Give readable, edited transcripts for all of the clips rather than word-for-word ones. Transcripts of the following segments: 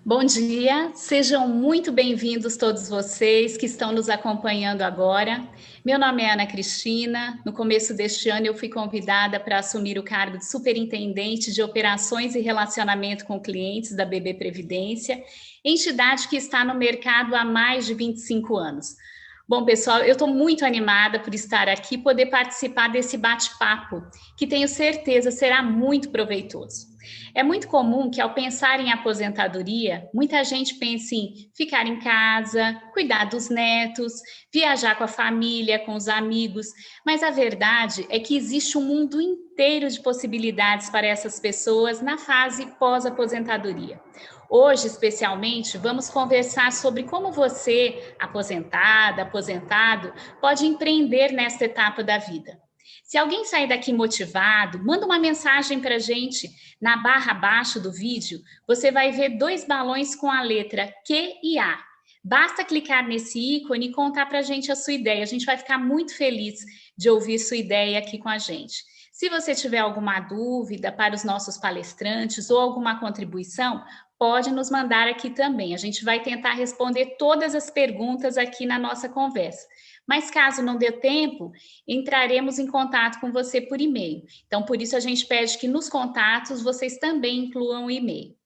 Bom dia, sejam muito bem-vindos todos vocês que estão nos acompanhando agora. Meu nome é Ana Cristina. No começo deste ano, eu fui convidada para assumir o cargo de superintendente de operações e relacionamento com clientes da BB Previdência, entidade que está no mercado há mais de 25 anos. Bom, pessoal, eu estou muito animada por estar aqui e poder participar desse bate-papo, que tenho certeza será muito proveitoso. É muito comum que, ao pensar em aposentadoria, muita gente pense em ficar em casa, cuidar dos netos, viajar com a família, com os amigos, mas a verdade é que existe um mundo inteiro de possibilidades para essas pessoas na fase pós-aposentadoria. Hoje, especialmente, vamos conversar sobre como você, aposentada, aposentado, pode empreender nesta etapa da vida. Se alguém sair daqui motivado, manda uma mensagem para a gente. Na barra abaixo do vídeo, você vai ver dois balões com a letra Q e A. Basta clicar nesse ícone e contar para a gente a sua ideia. A gente vai ficar muito feliz de ouvir sua ideia aqui com a gente. Se você tiver alguma dúvida para os nossos palestrantes ou alguma contribuição, pode nos mandar aqui também. A gente vai tentar responder todas as perguntas aqui na nossa conversa. Mas caso não dê tempo, entraremos em contato com você por e-mail. Então, por isso a gente pede que nos contatos vocês também incluam o e-mail.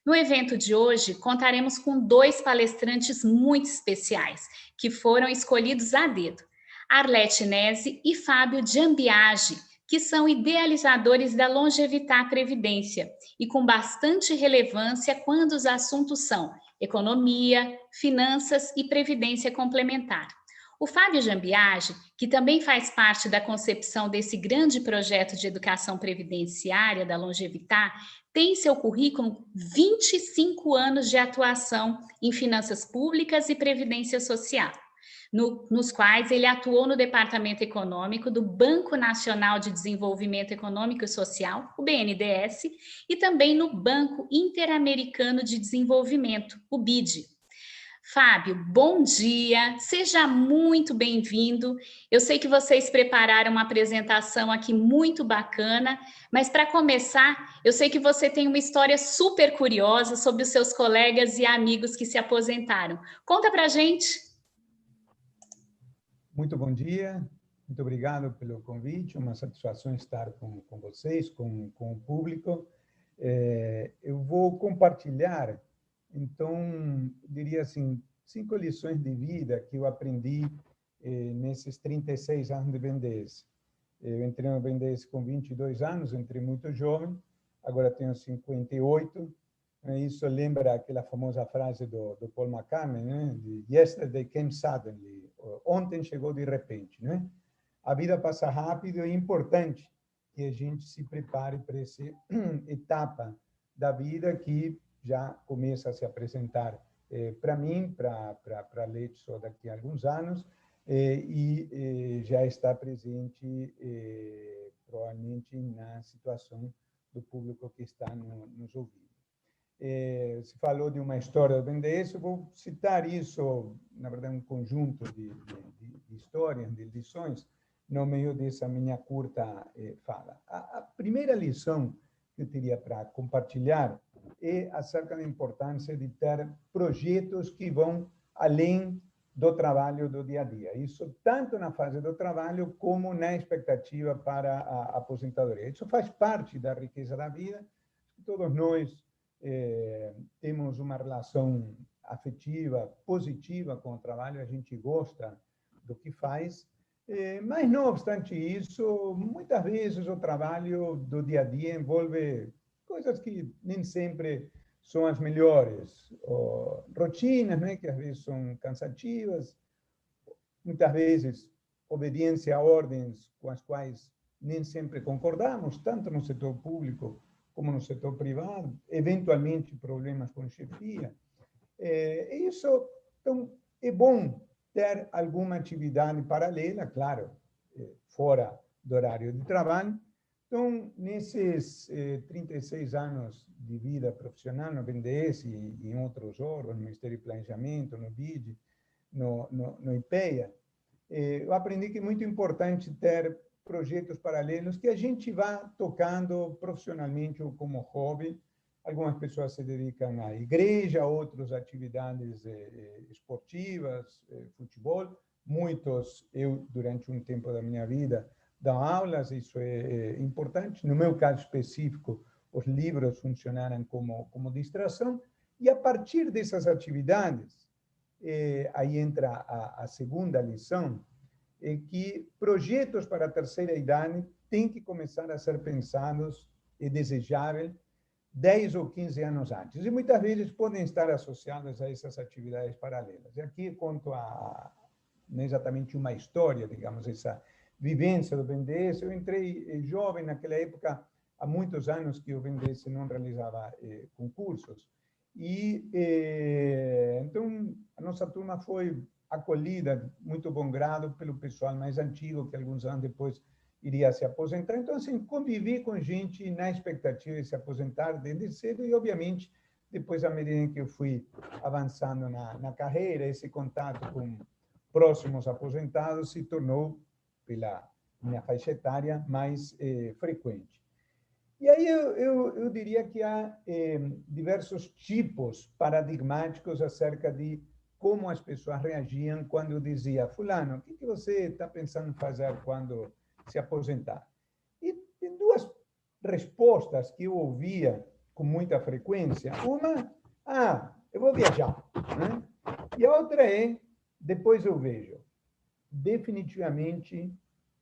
No evento de hoje, contaremos com dois palestrantes muito especiais, que foram escolhidos a dedo. Arlete Nese e Fábio Giambiagi, que são idealizadores da Longevitar Previdência e com bastante relevância quando os assuntos são economia, finanças e previdência complementar. O Fábio Giambiagi, que também faz parte da concepção desse grande projeto de educação previdenciária da Longevitar, tem em seu currículo 25 anos de atuação em finanças públicas e previdência social, nos quais ele atuou no Departamento Econômico do Banco Nacional de Desenvolvimento Econômico e Social, o BNDES, e também no Banco Interamericano de Desenvolvimento, o BID. Fábio, bom dia, seja muito bem-vindo. Eu sei que vocês prepararam uma apresentação aqui muito bacana, mas para começar, eu sei que você tem uma história super curiosa sobre os seus colegas e amigos que se aposentaram. Conta para a gente. Muito bom dia, muito obrigado pelo convite, uma satisfação estar com vocês, com o público. Eu vou compartilhar, então, diria assim, 5 lições de vida que eu aprendi nesses 36 anos de BNDES. Eu entrei no BNDES com 22 anos, entrei muito jovem, agora tenho 58. Isso lembra aquela famosa frase do Paul McCartney, né? Yesterday came suddenly. Ontem chegou de repente, né? A vida passa rápido e é importante que a gente se prepare para essa etapa da vida que já começa a se apresentar para mim, para a Leite só daqui a alguns anos, e já está presente provavelmente na situação do público que está nos ouvindo. Se falou de uma história do BNDES, eu vou citar isso, na verdade, um conjunto de histórias, de lições, no meio dessa minha curta fala. A primeira lição que eu teria para compartilhar é acerca da importância de ter projetos que vão além do trabalho do dia a dia. Isso tanto na fase do trabalho como na expectativa para a aposentadoria. Isso faz parte da riqueza da vida. Todos nós temos uma relação afetiva, positiva com o trabalho, a gente gosta do que faz, mas, não obstante isso, muitas vezes o trabalho do dia a dia envolve coisas que nem sempre são as melhores, rotinas, né, que às vezes são cansativas, muitas vezes obediência a ordens com as quais nem sempre concordamos, tanto no setor público como no setor privado, eventualmente problemas com chefia. Isso, então, é bom ter alguma atividade paralela, claro, fora do horário de trabalho. Então, nesses 36 anos de vida profissional no BNDES e em outros órgãos, no Ministério do Planejamento, no BID, no IPEA, eu aprendi que é muito importante ter projetos paralelos que a gente vá tocando profissionalmente ou como hobby, algumas pessoas se dedicam à igreja, outros a atividades esportivas, futebol. Muitos, eu, durante um tempo da minha vida, dão aulas, isso é importante. No meu caso específico, os livros funcionaram como distração. E, a partir dessas atividades, aí entra a segunda lição, é que projetos para a terceira idade têm que começar a ser pensados e desejáveis 10 ou 15 anos antes. E muitas vezes podem estar associados a essas atividades paralelas. E aqui conto não exatamente uma história, digamos, essa vivência do BNDES. Eu entrei jovem naquela época, há muitos anos que o BNDES não realizava concursos. E, então, a nossa turma foi acolhida, muito bom grado, pelo pessoal mais antigo, que alguns anos depois iria se aposentar. Então, assim, convivi com gente na expectativa de se aposentar desde cedo e, obviamente, depois, à medida em que eu fui avançando na carreira, esse contato com próximos aposentados se tornou, pela minha faixa etária, mais frequente. E aí eu diria que há diversos tipos paradigmáticos acerca de como as pessoas reagiam quando eu dizia: fulano, o que você está pensando em fazer quando se aposentar? E tem duas respostas que eu ouvia com muita frequência. Uma, eu vou viajar, né? E a outra é, depois eu vejo. Definitivamente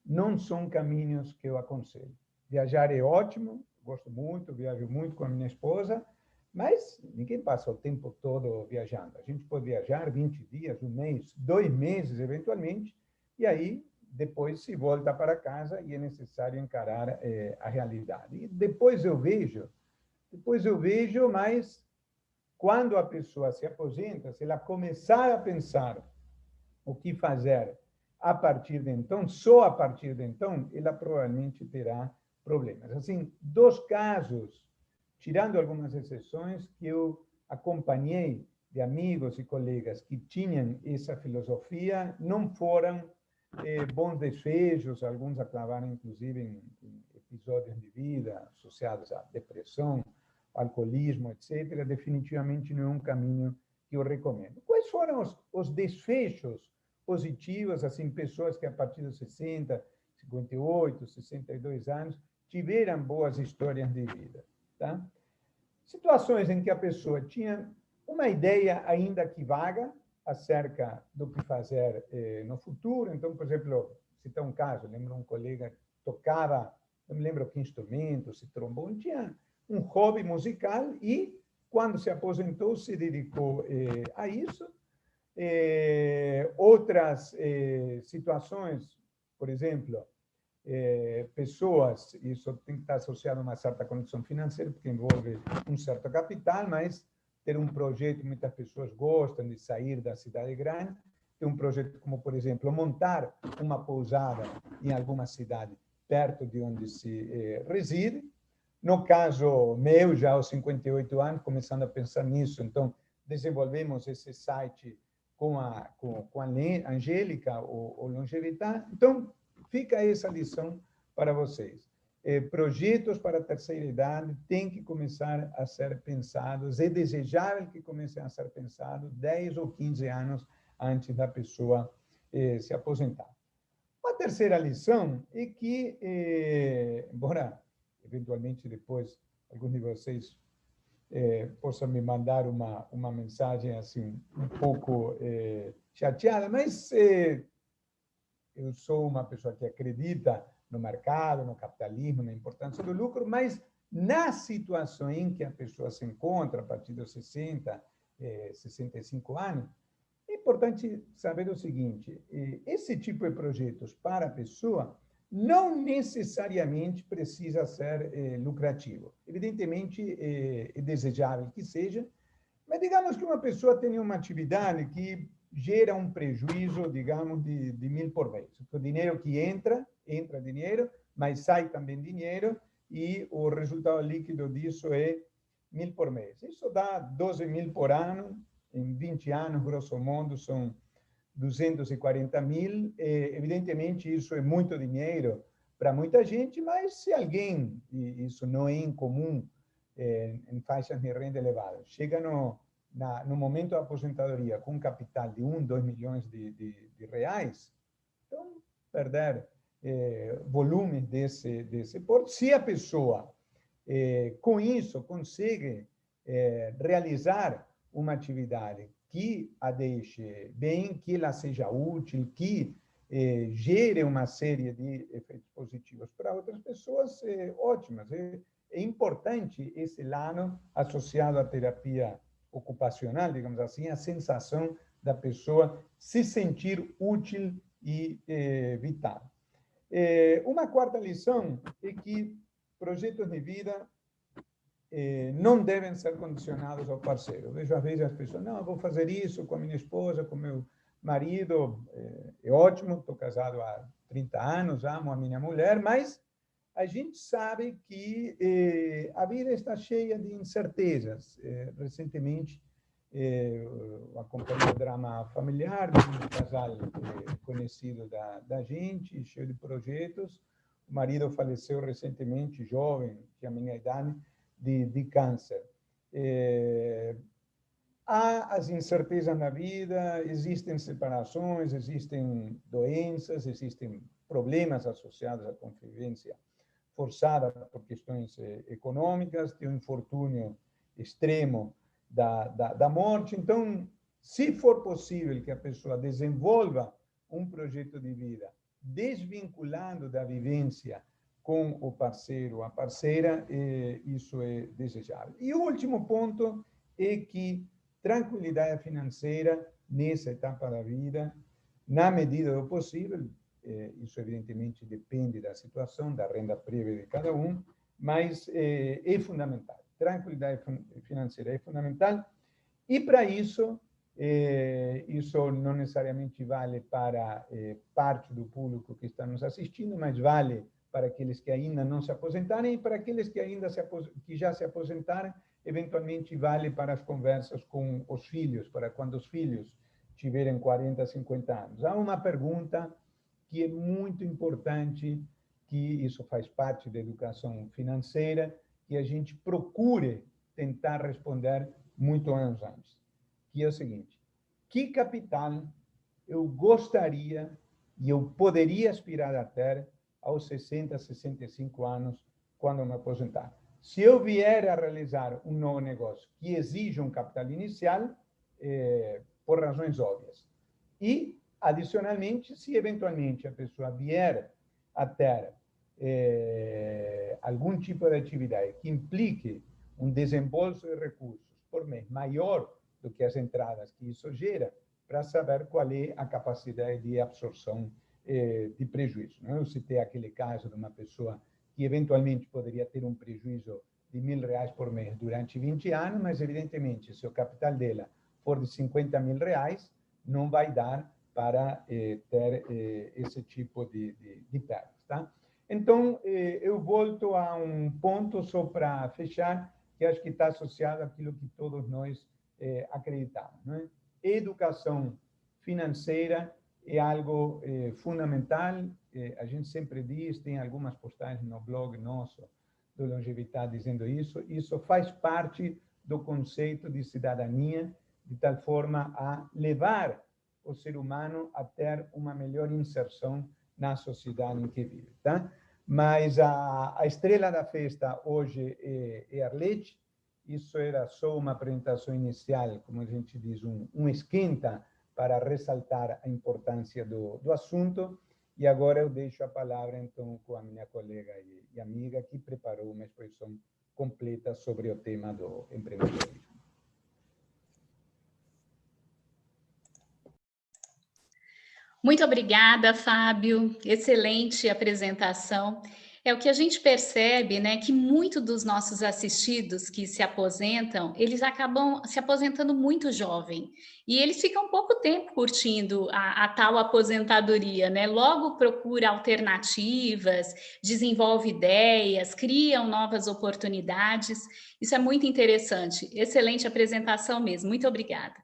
não são caminhos que eu aconselho. Viajar é ótimo, gosto muito, viajo muito com a minha esposa, mas ninguém passa o tempo todo viajando. A gente pode viajar 20 dias, um mês, 2 meses, eventualmente, e aí depois se volta para casa e é necessário encarar a realidade. E depois eu vejo, mas quando a pessoa se aposenta, se ela começar a pensar o que fazer a partir de então, só a partir de então, ela provavelmente terá problemas. Assim, 2 casos, tirando algumas exceções, que eu acompanhei de amigos e colegas que tinham essa filosofia, não foram bons desfechos, alguns acabaram, inclusive, em episódios de vida associados à depressão, alcoolismo, etc. Definitivamente não é um caminho que eu recomendo. Quais foram os desfechos positivos, assim, pessoas que a partir dos 60, 58, 62 anos tiveram boas histórias de vida, tá? Situações em que a pessoa tinha uma ideia ainda que vaga acerca do que fazer no futuro. Então, por exemplo, citar um caso, lembro um colega que tocava, não me lembro que instrumento, se trombone, tinha um hobby musical e, quando se aposentou, se dedicou a isso. Outras situações, por exemplo, pessoas, isso tem que estar associado a uma certa condição financeira, porque envolve um certo capital, mas ter um projeto, muitas pessoas gostam de sair da cidade grande, ter um projeto como, por exemplo, montar uma pousada em alguma cidade perto de onde se reside. No caso meu, já aos 58 anos, começando a pensar nisso, então desenvolvemos esse site com a Angélica, o Longevitar. Então, fica essa lição para vocês. Projetos para a terceira idade têm que começar a ser pensados, é desejável que comecem a ser pensados 10 ou 15 anos antes da pessoa se aposentar. Uma terceira lição é que, embora eventualmente depois alguns de vocês possam me mandar uma mensagem assim um pouco chateada, mas eu sou uma pessoa que acredita no mercado, no capitalismo, na importância do lucro, mas na situação em que a pessoa se encontra, a partir dos 60, 65 anos, é importante saber o seguinte: esse tipo de projetos para a pessoa não necessariamente precisa ser lucrativo. Evidentemente, é desejável que seja, mas digamos que uma pessoa tenha uma atividade que gera um prejuízo, digamos, de 1.000 por mês. O dinheiro que entra dinheiro, mas sai também dinheiro, e o resultado líquido disso é 1.000 por mês. Isso dá 12.000 por ano, em 20 anos, grosso modo, são 240.000. Evidentemente, isso é muito dinheiro para muita gente, mas se alguém, e isso não é incomum em faixas de renda elevada, chega no momento da aposentadoria com um capital de 1, 2 milhões de reais, então, perder volume desse porte. Se a pessoa, com isso, consegue realizar uma atividade que a deixe bem, que ela seja útil, que gere uma série de efeitos positivos para outras pessoas, ótimas. É importante esse lado associado à terapia ocupacional, digamos assim, a sensação da pessoa se sentir útil e vital. Uma quarta lição é que projetos de vida não devem ser condicionados ao parceiro. Eu vejo às vezes as pessoas, não, eu vou fazer isso com a minha esposa, com o meu marido, é ótimo, estou casado há 30 anos, amo a minha mulher, mas a gente sabe que a vida está cheia de incertezas. Recentemente, eu acompanhei o drama familiar de um casal conhecido da gente, cheio de projetos. O marido faleceu recentemente, jovem, tinha a minha idade, de câncer. Há as incertezas na vida, existem separações, existem doenças, existem problemas associados à convivência forçada por questões econômicas, tem um infortúnio extremo da morte. Então, se for possível que a pessoa desenvolva um projeto de vida desvinculando da vivência com o parceiro, a parceira, isso é desejável. E o último ponto é que tranquilidade financeira nessa etapa da vida, na medida do possível, isso evidentemente depende da situação, da renda prévia de cada um, mas é fundamental. Tranquilidade financeira é fundamental, e para isso, isso não necessariamente vale para parte do público que está nos assistindo, mas vale para aqueles que ainda não se aposentarem e para aqueles que ainda que já se aposentaram, eventualmente vale para as conversas com os filhos, para quando os filhos tiverem 40, 50 anos. Há uma pergunta que é muito importante, que isso faz parte da educação financeira, que a gente procure tentar responder muito anos antes, que é o seguinte: que capital eu gostaria e eu poderia aspirar a ter aos 60, 65 anos, quando me aposentar? Se eu vier a realizar um novo negócio que exija um capital inicial, por razões óbvias. E, adicionalmente, se eventualmente a pessoa vier a ter algum tipo de atividade que implique um desembolso de recursos por mês maior do que as entradas que isso gera, para saber qual é a capacidade de absorção de prejuízo. Eu citei aquele caso de uma pessoa que eventualmente poderia ter um prejuízo de R$1.000 por mês durante 20 anos, mas evidentemente, se o capital dela for de R$50.000, não vai dar para ter esse tipo de perdas, tá? Então, eu volto a um ponto só para fechar, que acho que está associado àquilo que todos nós acreditamos, né? Educação financeira é algo fundamental. A gente sempre diz, tem algumas postagens no blog nosso do Longevidade dizendo isso. Isso faz parte do conceito de cidadania, de tal forma a levar o ser humano a ter uma melhor inserção na sociedade em que vive, tá? Mas a estrela da festa hoje é Arlete. Isso era só uma apresentação inicial, como a gente diz, um esquenta para ressaltar a importância do assunto. E agora eu deixo a palavra, então, com a minha colega e amiga, que preparou uma exposição completa sobre o tema do empreendedorismo. Muito obrigada, Fábio. Excelente apresentação. É o que a gente percebe, né, que muitos dos nossos assistidos que se aposentam, eles acabam se aposentando muito jovem. E eles ficam pouco tempo curtindo a tal aposentadoria, né? Logo procura alternativas, desenvolve ideias, criam novas oportunidades. Isso é muito interessante. Excelente apresentação mesmo. Muito obrigada.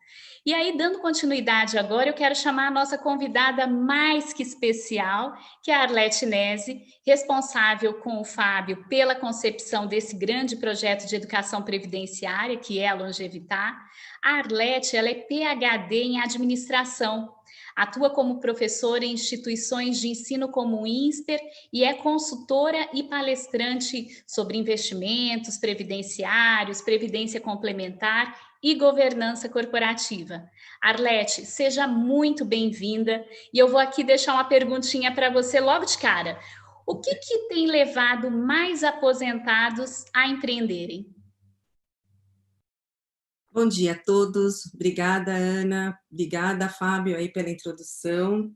E aí, dando continuidade agora, eu quero chamar a nossa convidada mais que especial, que é a Arlete Nesi, responsável responsável com o Fábio pela concepção desse grande projeto de educação previdenciária, que é a Longevitar. A Arlete, ela é PhD em administração, atua como professora em instituições de ensino como o INSPER e é consultora e palestrante sobre investimentos previdenciários, previdência complementar e governança corporativa. Arlete, seja muito bem-vinda e eu vou aqui deixar uma perguntinha para você logo de cara. O que tem levado mais aposentados a empreenderem? Bom dia a todos, obrigada Ana, obrigada Fábio aí pela introdução.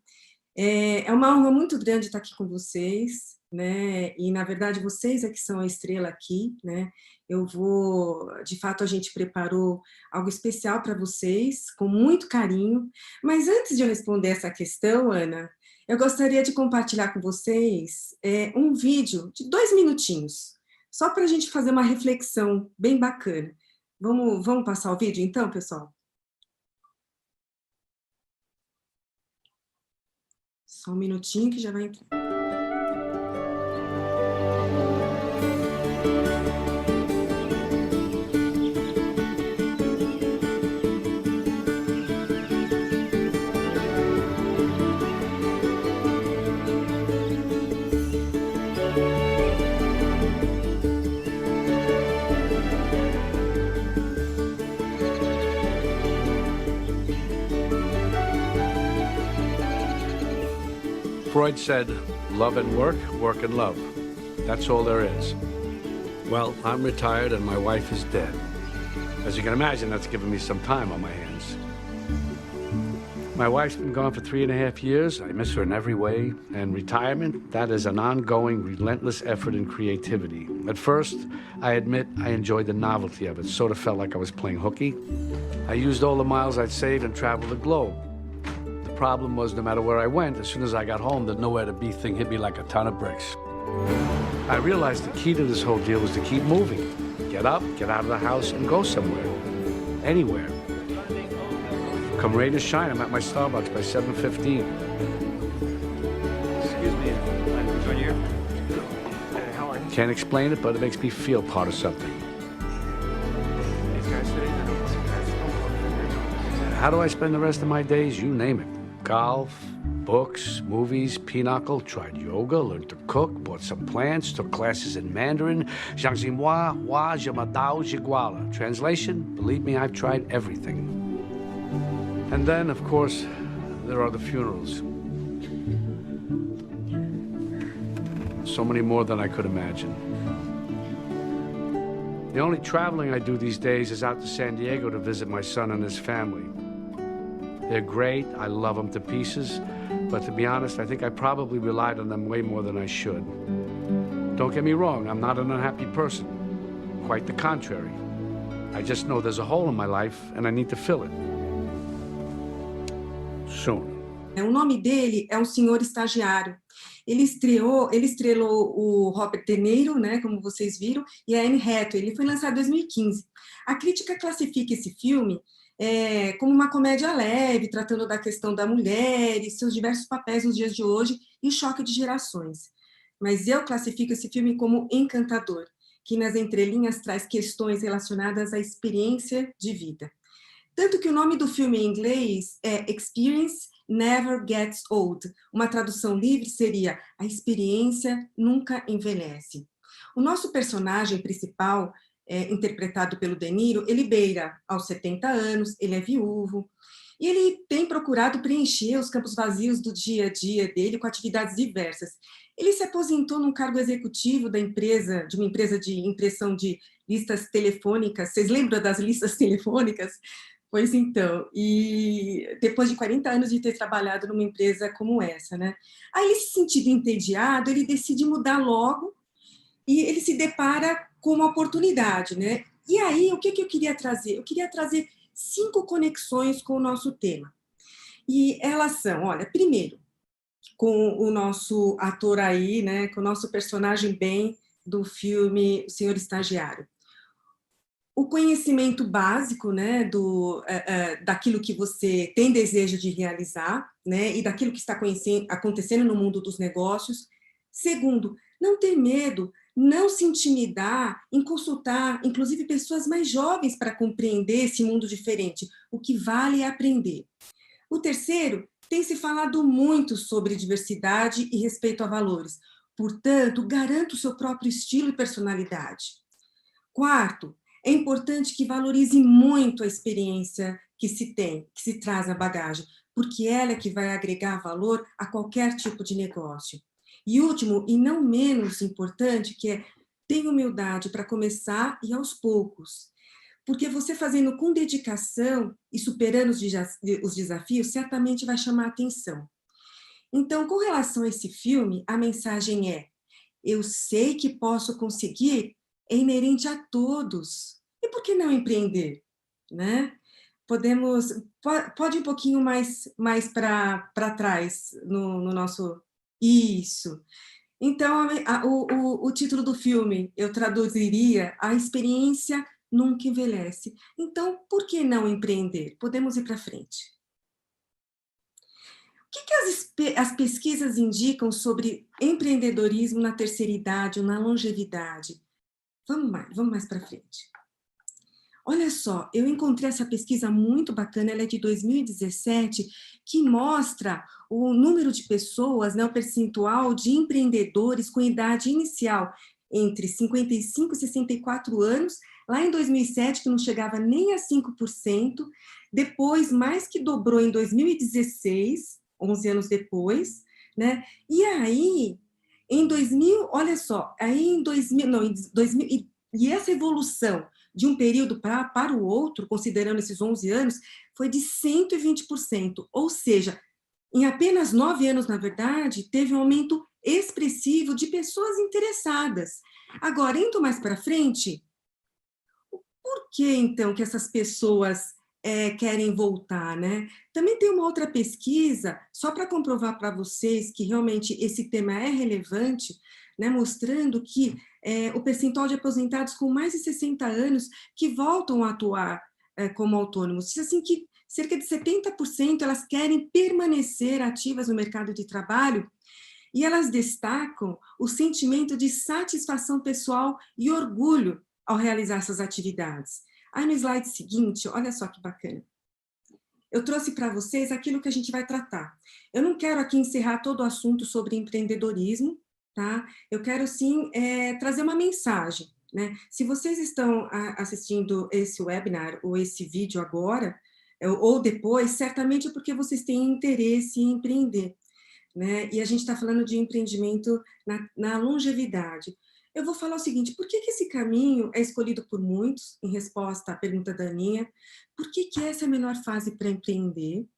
É uma honra muito grande estar aqui com vocês, né? E na verdade vocês é que são a estrela aqui, né? De fato a gente preparou algo especial para vocês, com muito carinho. Mas antes de eu responder essa questão, Ana, eu gostaria de compartilhar com vocês um vídeo de 2 minutinhos, só para a gente fazer uma reflexão bem bacana. Vamos passar o vídeo então, pessoal? Só um minutinho que já vai entrar. Freud said, love and work, work and love. That's all there is. Well, I'm retired and my wife is dead. As you can imagine, that's given me some time on my hands. My wife's been gone for 3.5 years. I miss her in every way. And retirement, that is an ongoing, relentless effort in creativity. At first, I admit I enjoyed the novelty of it. Sort of felt like I was playing hooky. I used all the miles I'd saved and traveled the globe. The problem was, no matter where I went, as soon as I got home, the nowhere to be thing hit me like a ton of bricks. I realized the key to this whole deal was to keep moving. Get up, get out of the house, and go somewhere. Anywhere. Come rain or shine, I'm at my Starbucks by 7:15. Excuse me, I'm Junior. How are you? Can't explain it, but it makes me feel part of something. These guys today, How do I spend the rest of my days? You name it. Golf, books, movies, pinochle, tried yoga, learned to cook, bought some plants, took classes in Mandarin. Jiangxinhua, Hua, Jimadao, Jiguala. Translation, believe me, I've tried everything. And then, of course, there are the funerals. So many more than I could imagine. The only traveling I do these days is out to San Diego to visit my son and his family. They're great, I love them to pieces, but to be honest, I think I probably relied on them way more than I should. Don't get me wrong, I'm not an unhappy person. Quite the contrary. I just know there's a hole in my life and I need to fill it. Soon. O nome dele é O Senhor Estagiário. Ele estrelou o Robert De Niro, né, como vocês viram, e a Anne Hathaway. Ele foi lançado em 2015. A crítica classifica esse filme como uma comédia leve, tratando da questão da mulher e seus diversos papéis nos dias de hoje e o choque de gerações. Mas eu classifico esse filme como encantador, que nas entrelinhas traz questões relacionadas à experiência de vida. Tanto que o nome do filme em inglês é Experience Never Gets Old. Uma tradução livre seria A Experiência Nunca Envelhece. O nosso personagem principal, interpretado pelo De Niro, ele beira aos 70 anos, ele é viúvo, e ele tem procurado preencher os campos vazios do dia a dia dele com atividades diversas. Ele se aposentou num cargo executivo de uma empresa de impressão de listas telefônicas. Vocês lembram das listas telefônicas? Pois então, e depois de 40 anos de ter trabalhado numa empresa como essa, né? Aí ele, se sentindo entediado, ele decide mudar logo e ele se depara com uma oportunidade, né? E aí, o que eu queria trazer? Eu queria trazer 5 conexões com o nosso tema. E elas são, olha, primeiro, com o nosso ator aí, né? Com o nosso personagem Ben do filme O Senhor Estagiário. O conhecimento básico, né, daquilo que você tem desejo de realizar, né, e daquilo que está acontecendo no mundo dos negócios. Segundo, Não ter medo, não se intimidar em consultar, inclusive, pessoas mais jovens para compreender esse mundo diferente. O que vale é aprender. O terceiro, tem se falado muito sobre diversidade e respeito a valores. Portanto, garanta o seu próprio estilo e personalidade. Quarto, é importante que valorize muito a experiência que se tem, que se traz na bagagem, porque ela é que vai agregar valor a qualquer tipo de negócio. E último, e não menos importante, que é ter humildade para começar e aos poucos. Porque você fazendo com dedicação e superando os desafios, certamente vai chamar a atenção. Então, com relação a esse filme, a mensagem é: eu sei que posso conseguir, é inerente a todos. E por que não empreender? Né? Pode um pouquinho mais para trás no nosso... Isso. Então, o título do filme, eu traduziria: a experiência nunca envelhece. Então, por que não empreender? Podemos ir para frente. O que as pesquisas indicam sobre empreendedorismo na terceira idade ou na longevidade? Vamos mais para frente. Olha só, eu encontrei essa pesquisa muito bacana, ela é de 2017, que mostra o número de pessoas, né, o percentual de empreendedores com idade inicial entre 55 e 64 anos, lá em 2007, que não chegava nem a 5%, depois mais que dobrou em 2016, 11 anos depois, né? E aí, em 2000, olha só, aí em 2000, não, em 2000, e essa evolução de um período para o outro, considerando esses 11 anos, foi de 120%, ou seja, em apenas 9 anos, na verdade, teve um aumento expressivo de pessoas interessadas. Agora, indo mais para frente, por que, então, que essas pessoas querem voltar, né? Também tem uma outra pesquisa, só para comprovar para vocês que realmente esse tema é relevante, né, mostrando que o percentual de aposentados com mais de 60 anos que voltam a atuar como autônomos, diz assim que cerca de 70% elas querem permanecer ativas no mercado de trabalho, e elas destacam o sentimento de satisfação pessoal e orgulho ao realizar essas atividades. Aí no slide seguinte, olha só que bacana. Eu trouxe para vocês aquilo que a gente vai tratar. Eu não quero aqui encerrar todo o assunto sobre empreendedorismo, tá? Eu quero sim trazer uma mensagem, né? Se vocês estão assistindo esse webinar ou esse vídeo agora, ou depois, certamente é porque vocês têm interesse em empreender, né? E a gente está falando de empreendimento na longevidade. Eu vou falar o seguinte: por que esse caminho é escolhido por muitos, em resposta à pergunta da Aninha? Por que essa é a melhor fase para empreender?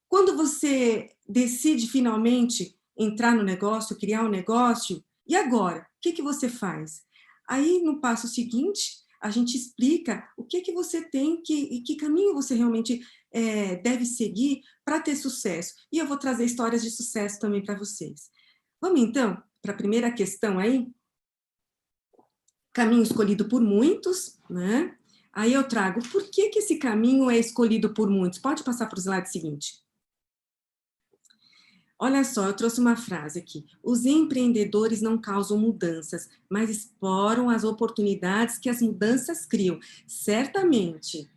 Quando você decide finalmente entrar no negócio, criar um negócio, e agora? O que você faz? Aí, no passo seguinte, a gente explica o que você tem e que caminho você realmente deve seguir para ter sucesso. E eu vou trazer histórias de sucesso também para vocês. Vamos, então, para a primeira questão aí. Caminho escolhido por muitos, né? Aí eu trago, por que esse caminho é escolhido por muitos? Pode passar para o slide seguinte. Olha só, eu trouxe uma frase aqui. Os empreendedores não causam mudanças, mas exploram as oportunidades que as mudanças criam. Certamente,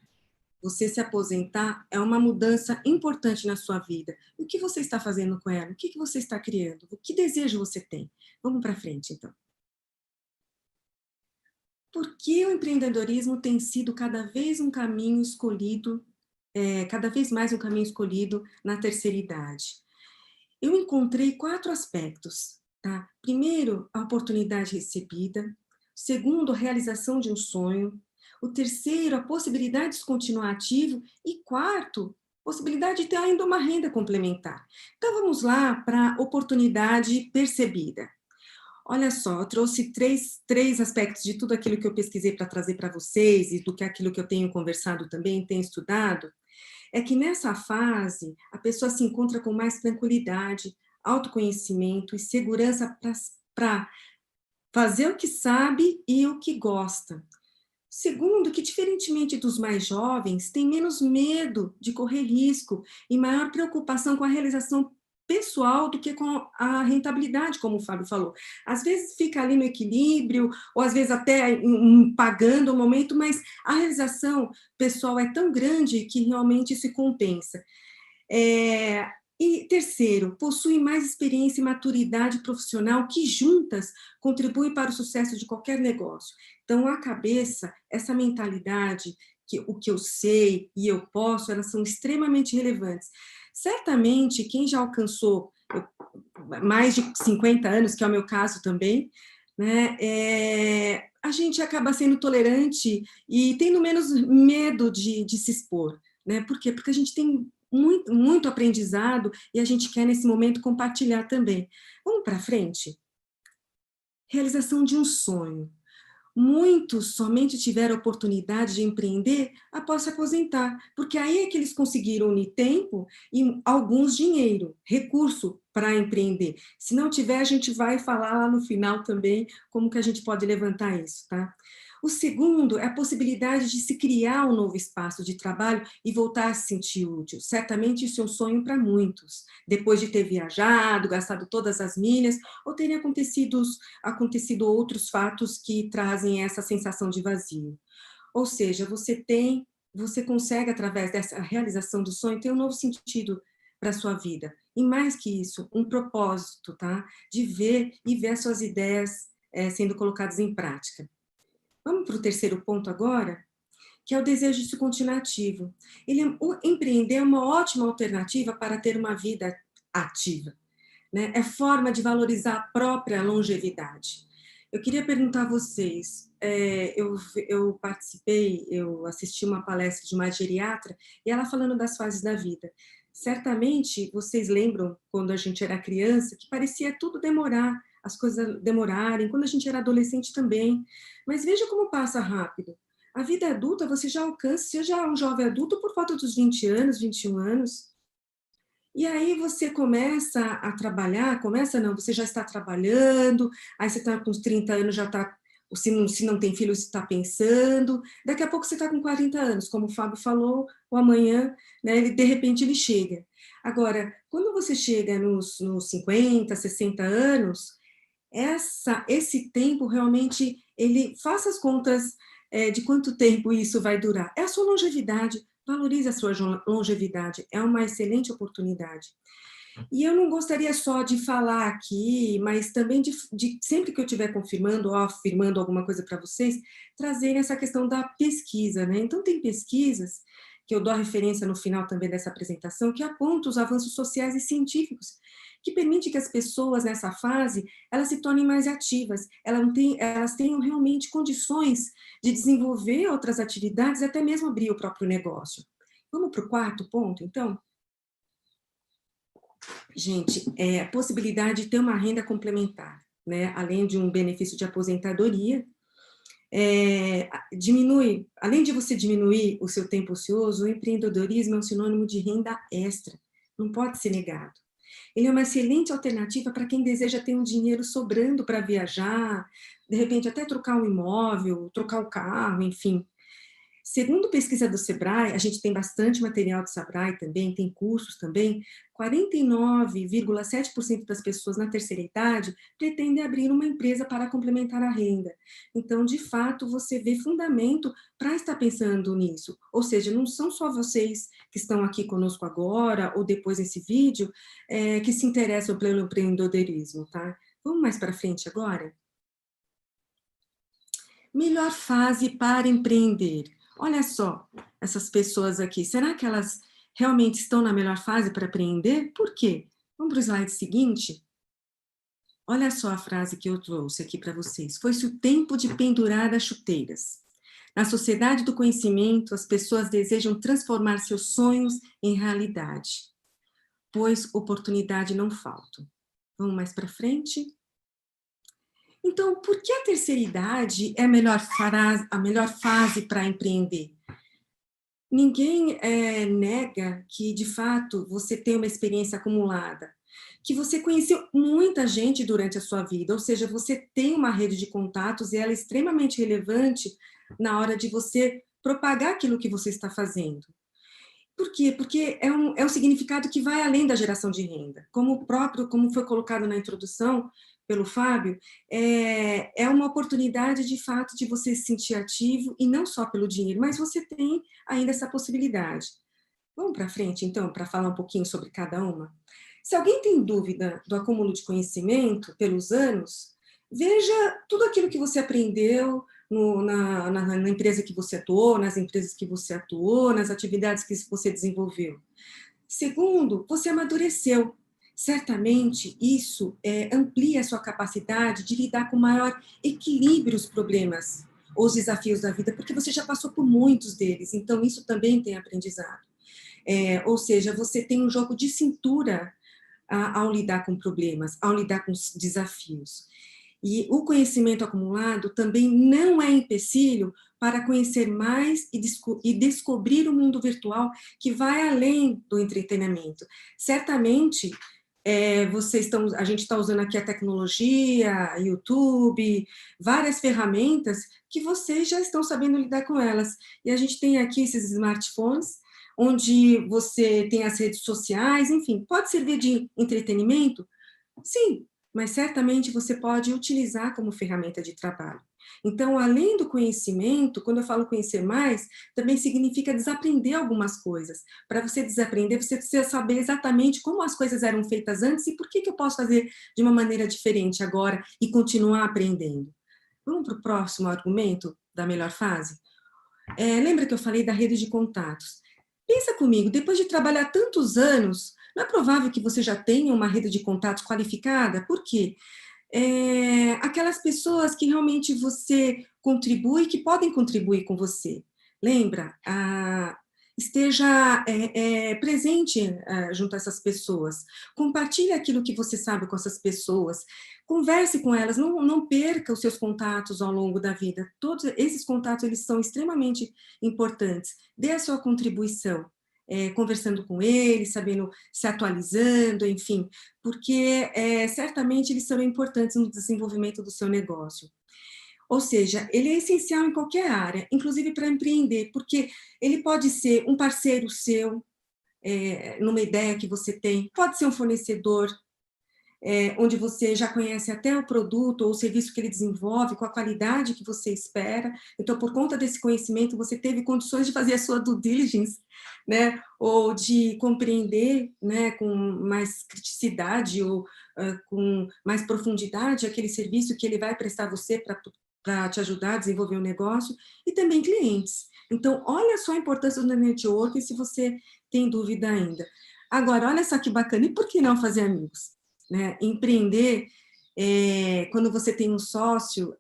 você se aposentar é uma mudança importante na sua vida. O que você está fazendo com ela? O que você está criando? Que desejo você tem? Vamos para frente, então. Por que o empreendedorismo tem sido cada vez um caminho escolhido, cada vez mais um caminho escolhido na terceira idade? Eu encontrei 4 aspectos, tá? Primeiro, a oportunidade recebida. Segundo, a realização de um sonho. O terceiro, a possibilidade de continuar ativo. E quarto, possibilidade de ter ainda uma renda complementar. Então, vamos lá para a oportunidade percebida. Olha só, eu trouxe três aspectos de tudo aquilo que eu pesquisei para trazer para vocês e do que aquilo que eu tenho conversado também, tenho estudado. É que nessa fase, a pessoa se encontra com mais tranquilidade, autoconhecimento e segurança para fazer o que sabe e o que gosta. Segundo, que diferentemente dos mais jovens, tem menos medo de correr risco e maior preocupação com a realização pessoal do que com a rentabilidade, como o Fábio falou. Às vezes fica ali no equilíbrio, ou às vezes até pagando o momento, mas a realização pessoal é tão grande que realmente se compensa. E terceiro, possui mais experiência e maturidade profissional que juntas contribuem para o sucesso de qualquer negócio. Então, a cabeça, essa mentalidade, que o que eu sei e eu posso, elas são extremamente relevantes. Certamente, quem já alcançou mais de 50 anos, que é o meu caso também, né, a gente acaba sendo tolerante e tendo menos medo de se expor. Né? Por quê? Porque a gente tem muito aprendizado e a gente quer, nesse momento, compartilhar também. Vamos para frente? Realização de um sonho. Muitos somente tiveram a oportunidade de empreender após se aposentar, porque aí é que eles conseguiram unir tempo e alguns dinheiro, recurso para empreender. Se não tiver, a gente vai falar lá no final também como que a gente pode levantar isso, tá? O segundo é a possibilidade de se criar um novo espaço de trabalho e voltar a se sentir útil. Certamente isso é um sonho para muitos. Depois de ter viajado, gastado todas as milhas, ou terem acontecido outros fatos que trazem essa sensação de vazio. Ou seja, você consegue, através dessa realização do sonho, ter um novo sentido para a sua vida. E mais que isso, um propósito, tá? De ver e ver as suas ideias sendo colocadas em prática. Vamos para o terceiro ponto agora, que é o desejo de se continuar ativo. O empreender é uma ótima alternativa para ter uma vida ativa. Né? É forma de valorizar a própria longevidade. Eu queria perguntar a vocês, eu assisti uma palestra de uma geriatra, e ela falando das fases da vida. Certamente, vocês lembram, quando a gente era criança, que parecia tudo demorar, as coisas demorarem, quando a gente era adolescente também. Mas veja como passa rápido. A vida adulta você já alcança, você já é um jovem adulto por volta dos 20 anos, 21 anos. E aí você começa a trabalhar, você já está trabalhando, aí você está com uns 30 anos, já está, se não tem filho, você está pensando, daqui a pouco você está com 40 anos, como o Fábio falou, o amanhã, né, de repente ele chega. Agora, quando você chega nos 50, 60 anos, esse tempo realmente, faça as contas de quanto tempo isso vai durar. É a sua longevidade, valorize a sua longevidade, é uma excelente oportunidade. E eu não gostaria só de falar aqui, mas também de sempre que eu estiver confirmando ou afirmando alguma coisa para vocês, trazer essa questão da pesquisa, né? Então, tem pesquisas, que eu dou a referência no final também dessa apresentação, que apontam os avanços sociais e científicos, que permite que as pessoas nessa fase, elas se tornem mais ativas, elas tenham realmente condições de desenvolver outras atividades e até mesmo abrir o próprio negócio. Vamos para o quarto ponto, então? Gente, a possibilidade de ter uma renda complementar, né? Além de um benefício de aposentadoria, além de você diminuir o seu tempo ocioso, o empreendedorismo é um sinônimo de renda extra, não pode ser negado. Ele é uma excelente alternativa para quem deseja ter um dinheiro sobrando para viajar, de repente até trocar um imóvel, trocar o carro, enfim. Segundo pesquisa do Sebrae, a gente tem bastante material do Sebrae também, tem cursos também, 49,7% das pessoas na terceira idade pretendem abrir uma empresa para complementar a renda. Então, de fato, você vê fundamento para estar pensando nisso. Ou seja, não são só vocês que estão aqui conosco agora ou depois desse vídeo que se interessam pelo empreendedorismo, tá? Vamos mais para frente agora? Melhor fase para empreender. Olha só, essas pessoas aqui, será que elas realmente estão na melhor fase para empreender? Por quê? Vamos para o slide seguinte? Olha só a frase que eu trouxe aqui para vocês. Foi-se o tempo de pendurar as chuteiras. Na sociedade do conhecimento, as pessoas desejam transformar seus sonhos em realidade, pois oportunidade não falta. Vamos mais para frente? Então, por que a terceira idade é a melhor fase para empreender? Ninguém nega que, de fato, você tem uma experiência acumulada, que você conheceu muita gente durante a sua vida, ou seja, você tem uma rede de contatos e ela é extremamente relevante na hora de você propagar aquilo que você está fazendo. Por quê? Porque é um significado que vai além da geração de renda. Como foi colocado na introdução pelo Fábio, é uma oportunidade, de fato, de você se sentir ativo, e não só pelo dinheiro, mas você tem ainda essa possibilidade. Vamos para frente, então, para falar um pouquinho sobre cada uma? Se alguém tem dúvida do acúmulo de conhecimento pelos anos, veja tudo aquilo que você aprendeu na empresa que você atuou, nas empresas que você atuou, nas atividades que você desenvolveu. Segundo, você amadureceu. Certamente, isso amplia a sua capacidade de lidar com maior equilíbrio os problemas ou os desafios da vida, porque você já passou por muitos deles, então isso também tem aprendizado. Ou seja, você tem um jogo de cintura ao lidar com problemas, ao lidar com os desafios. E o conhecimento acumulado também não é empecilho para conhecer mais e descobrir o mundo virtual, que vai além do entretenimento. Certamente, a gente está usando aqui a tecnologia, YouTube, várias ferramentas que vocês já estão sabendo lidar com elas. E a gente tem aqui esses smartphones, onde você tem as redes sociais, enfim, pode servir de entretenimento? Sim, mas certamente você pode utilizar como ferramenta de trabalho. Então, além do conhecimento, quando eu falo conhecer mais, também significa desaprender algumas coisas. Para você desaprender, você precisa saber exatamente como as coisas eram feitas antes e por que eu posso fazer de uma maneira diferente agora e continuar aprendendo. Vamos para o próximo argumento da melhor fase? Lembra que eu falei da rede de contatos? Pensa comigo, depois de trabalhar tantos anos, não é provável que você já tenha uma rede de contatos qualificada? Por quê? Aquelas pessoas que realmente você contribui, que podem contribuir com você. Lembra? Esteja presente junto a essas pessoas. Compartilhe aquilo que você sabe com essas pessoas. Converse com elas, não perca os seus contatos ao longo da vida. Todos esses contatos, eles são extremamente importantes. Dê a sua contribuição, conversando com eles, sabendo, se atualizando, enfim, porque certamente eles serão importantes no desenvolvimento do seu negócio. Ou seja, ele é essencial em qualquer área, inclusive para empreender, porque ele pode ser um parceiro seu, numa ideia que você tem, pode ser um fornecedor, onde você já conhece até o produto ou o serviço que ele desenvolve, com a qualidade que você espera. Então, por conta desse conhecimento, você teve condições de fazer a sua due diligence, né? Ou de compreender, né, com mais criticidade ou com mais profundidade aquele serviço que ele vai prestar a você para te ajudar a desenvolver um negócio, e também clientes. Então, olha só a importância do network, se você tem dúvida ainda. Agora, olha só que bacana, e por que não fazer amigos? Né? Empreender, quando você tem um sócio,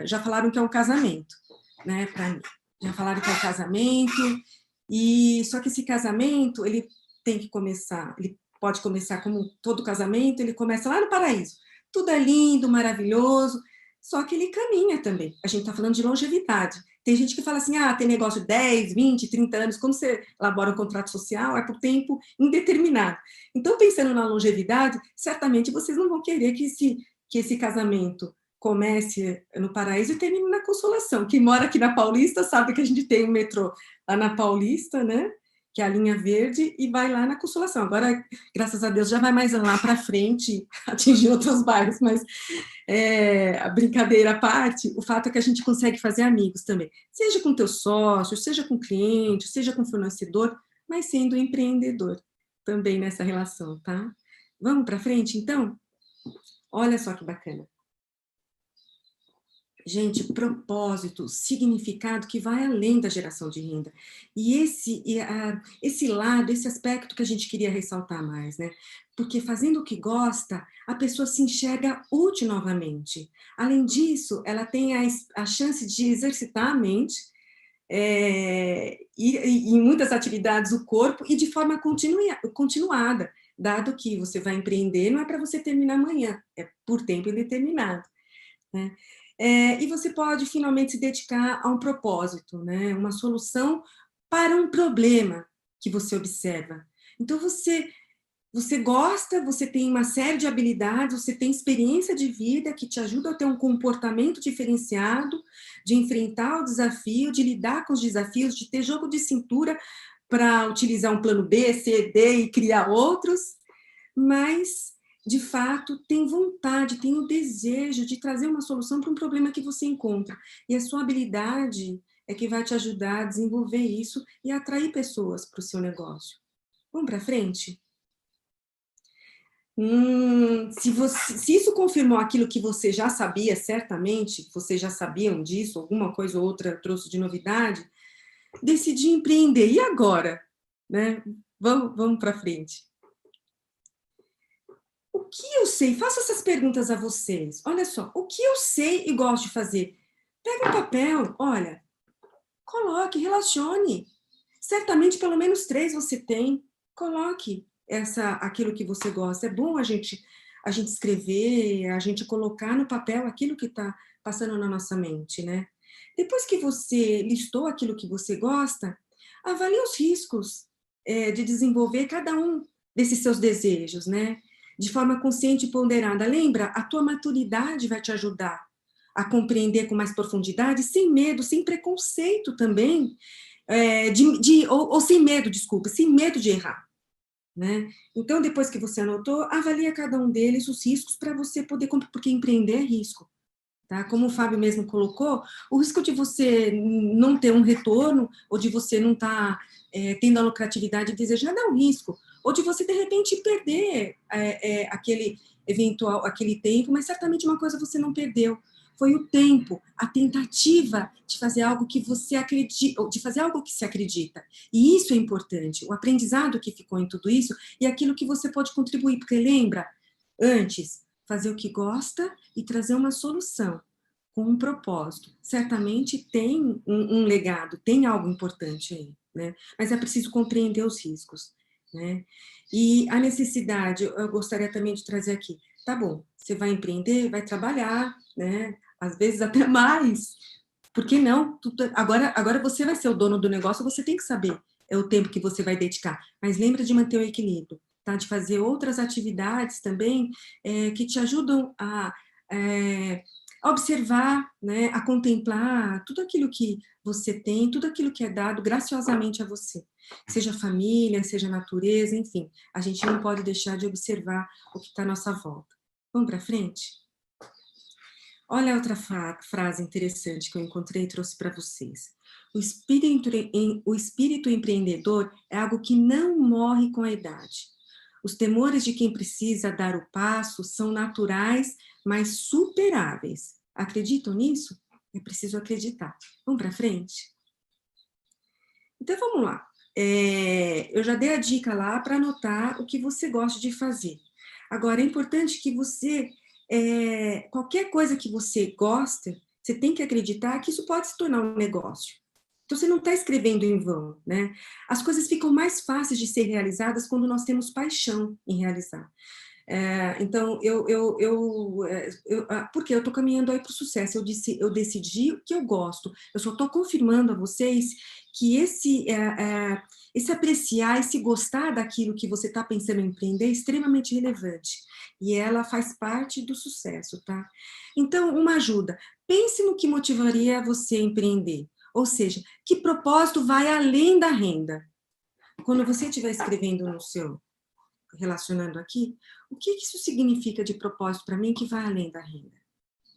já falaram que é um casamento, né? Para mim, já falaram que é um casamento, e só que esse casamento, ele tem que começar, ele pode começar como todo casamento, ele começa lá no paraíso, tudo é lindo, maravilhoso, só que ele caminha também. A gente está falando de longevidade. Tem gente que fala assim, tem negócio de 10, 20, 30 anos, quando você elabora um contrato social, é por tempo indeterminado. Então, pensando na longevidade, certamente vocês não vão querer que esse casamento comece no paraíso e termine na Consolação. Quem mora aqui na Paulista sabe que a gente tem um metrô lá na Paulista, né? Que é a linha verde, e vai lá na Consolação. Agora, graças a Deus, já vai mais lá para frente, atingir outros bairros, mas a brincadeira à parte, o fato é que a gente consegue fazer amigos também, seja com teu sócio, seja com cliente, seja com fornecedor, mas sendo empreendedor também nessa relação, tá? Vamos para frente, então? Olha só que bacana. Gente, propósito, significado que vai além da geração de renda. E esse lado, esse aspecto que a gente queria ressaltar mais, né? Porque fazendo o que gosta, a pessoa se enxerga útil novamente. Além disso, ela tem a chance de exercitar a mente, e em muitas atividades o corpo, e de forma continuada, dado que você vai empreender, não é para você terminar amanhã, é por tempo indeterminado, né? E você pode finalmente se dedicar a um propósito, né? Uma solução para um problema que você observa. Então, você gosta, você tem uma série de habilidades, você tem experiência de vida que te ajuda a ter um comportamento diferenciado, de enfrentar o desafio, de lidar com os desafios, de ter jogo de cintura para utilizar um plano B, C, D e criar outros, mas, de fato, tem vontade, tem o desejo de trazer uma solução para um problema que você encontra. E a sua habilidade é que vai te ajudar a desenvolver isso e atrair pessoas para o seu negócio. Vamos para frente? Se isso confirmou aquilo que você já sabia, certamente, vocês já sabiam disso, alguma coisa ou outra trouxe de novidade, decidi empreender. E agora? Né? Vamos para frente. O que eu sei? Faço essas perguntas a vocês. Olha só, o que eu sei e gosto de fazer? Pega um papel, olha, coloque, relacione. Certamente pelo menos 3 você tem. Coloque aquilo que você gosta. É bom a gente escrever, a gente colocar no papel aquilo que está passando na nossa mente, né? Depois que você listou aquilo que você gosta, avalie os riscos de desenvolver cada um desses seus desejos, né? De forma consciente e ponderada. Lembra, a tua maturidade vai te ajudar a compreender com mais profundidade, sem medo, sem preconceito também, ou sem medo, desculpa, sem medo de errar. Né? Então, depois que você anotou, avalia cada um deles, os riscos, para você poder, porque empreender é risco. Tá? Como o Fábio mesmo colocou, o risco de você não ter um retorno, ou de você não estar tendo a lucratividade desejada é um risco, ou de você, de repente, perder aquele tempo, mas certamente uma coisa você não perdeu. Foi o tempo, a tentativa de fazer algo que você acredita, de fazer algo que se acredita. E isso é importante, o aprendizado que ficou em tudo isso e aquilo que você pode contribuir. Porque lembra, antes, fazer o que gosta e trazer uma solução com um propósito. Certamente tem um legado, tem algo importante aí, né? Mas é preciso compreender os riscos, né? E a necessidade, eu gostaria também de trazer aqui, tá bom, você vai empreender, vai trabalhar, né? Às vezes até mais. Por que não? Agora você vai ser o dono do negócio, você tem que saber o tempo que você vai dedicar. Mas lembra de manter o equilíbrio, tá? De fazer outras atividades também que te ajudam a observar, né? A contemplar tudo aquilo que você tem, tudo aquilo que é dado graciosamente a você. Seja família, seja natureza, enfim. A gente não pode deixar de observar o que está à nossa volta. Vamos para frente? Olha outra frase interessante que eu encontrei e trouxe para vocês. O espírito empreendedor é algo que não morre com a idade. Os temores de quem precisa dar o passo são naturais, mas superáveis. Acreditam nisso? É preciso acreditar. Vamos para frente? Então, vamos lá. Eu já dei a dica lá para anotar o que você gosta de fazer. Agora, é importante que você... qualquer coisa que você gosta, você tem que acreditar que isso pode se tornar um negócio. Então, você não está escrevendo em vão, né? As coisas ficam mais fáceis de ser realizadas quando nós temos paixão em realizar. Então, porque eu estou caminhando aí para o sucesso, eu decidi o que eu gosto, eu só estou confirmando a vocês que esse apreciar, esse gostar daquilo que você está pensando em empreender é extremamente relevante, e ela faz parte do sucesso, tá? Então, uma ajuda, pense no que motivaria você a empreender, ou seja, que propósito vai além da renda. Quando você estiver escrevendo no seu... relacionando aqui, o que isso significa de propósito para mim que vai além da renda?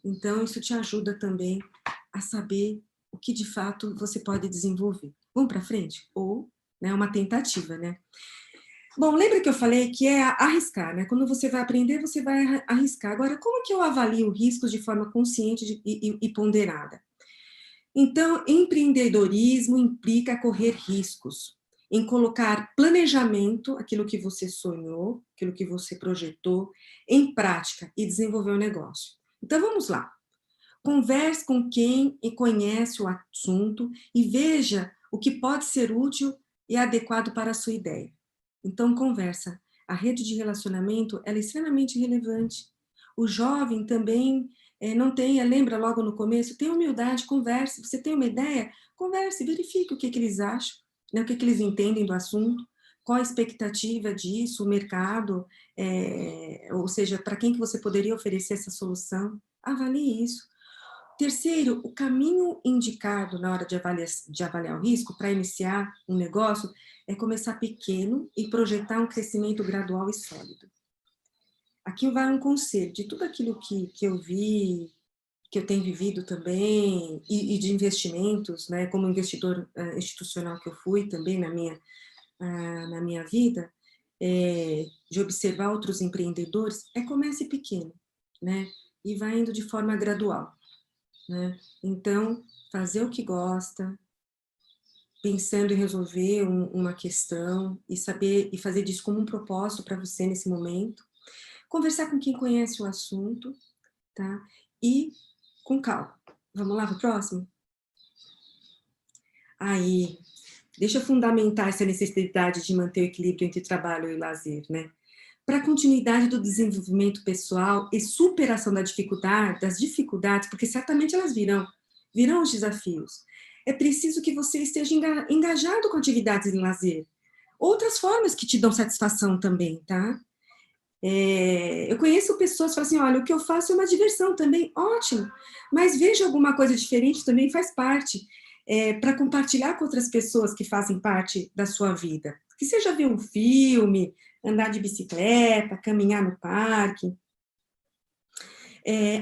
Então, isso te ajuda também a saber o que de fato você pode desenvolver. Vamos para frente? Ou, né, uma tentativa, né? Bom, lembra que eu falei que é arriscar, né? Quando você vai aprender, você vai arriscar. Agora, como que eu avalio riscos de forma consciente e ponderada? Então, empreendedorismo implica correr riscos, em colocar planejamento, aquilo que você sonhou, aquilo que você projetou, em prática e desenvolver o negócio. Então, vamos lá. Converse com quem conhece o assunto e veja o que pode ser útil e adequado para a sua ideia. Então, conversa. A rede de relacionamento ela é extremamente relevante. O jovem também não tenha, lembra logo no começo, tenha humildade, converse. Você tem uma ideia? Converse, verifique o que eles acham. Né, o que eles entendem do assunto, qual a expectativa disso, o mercado, ou seja, para quem que você poderia oferecer essa solução, avalie isso. Terceiro, o caminho indicado na hora de avaliar o risco para iniciar um negócio é começar pequeno e projetar um crescimento gradual e sólido. Aqui vai um conselho de tudo aquilo que eu vi, que eu tenho vivido também, e de investimentos, né, como investidor institucional que eu fui também na minha vida, de observar outros empreendedores, comece pequeno, né, e vai indo de forma gradual. Né? Então, fazer o que gosta, pensando em resolver uma questão e fazer disso como um propósito para você nesse momento, conversar com quem conhece o assunto, tá? E com calma. Vamos lá para o próximo? Aí, deixa eu fundamentar essa necessidade de manter o equilíbrio entre trabalho e lazer, né? Para a continuidade do desenvolvimento pessoal e superação das dificuldades, porque certamente elas virão os desafios. É preciso que você esteja engajado com atividades de lazer. Outras formas que te dão satisfação também, tá? Eu conheço pessoas que falam assim, olha, o que eu faço é uma diversão também, ótimo, mas veja alguma coisa diferente também faz parte, para compartilhar com outras pessoas que fazem parte da sua vida. Que seja ver um filme, andar de bicicleta, caminhar no parque.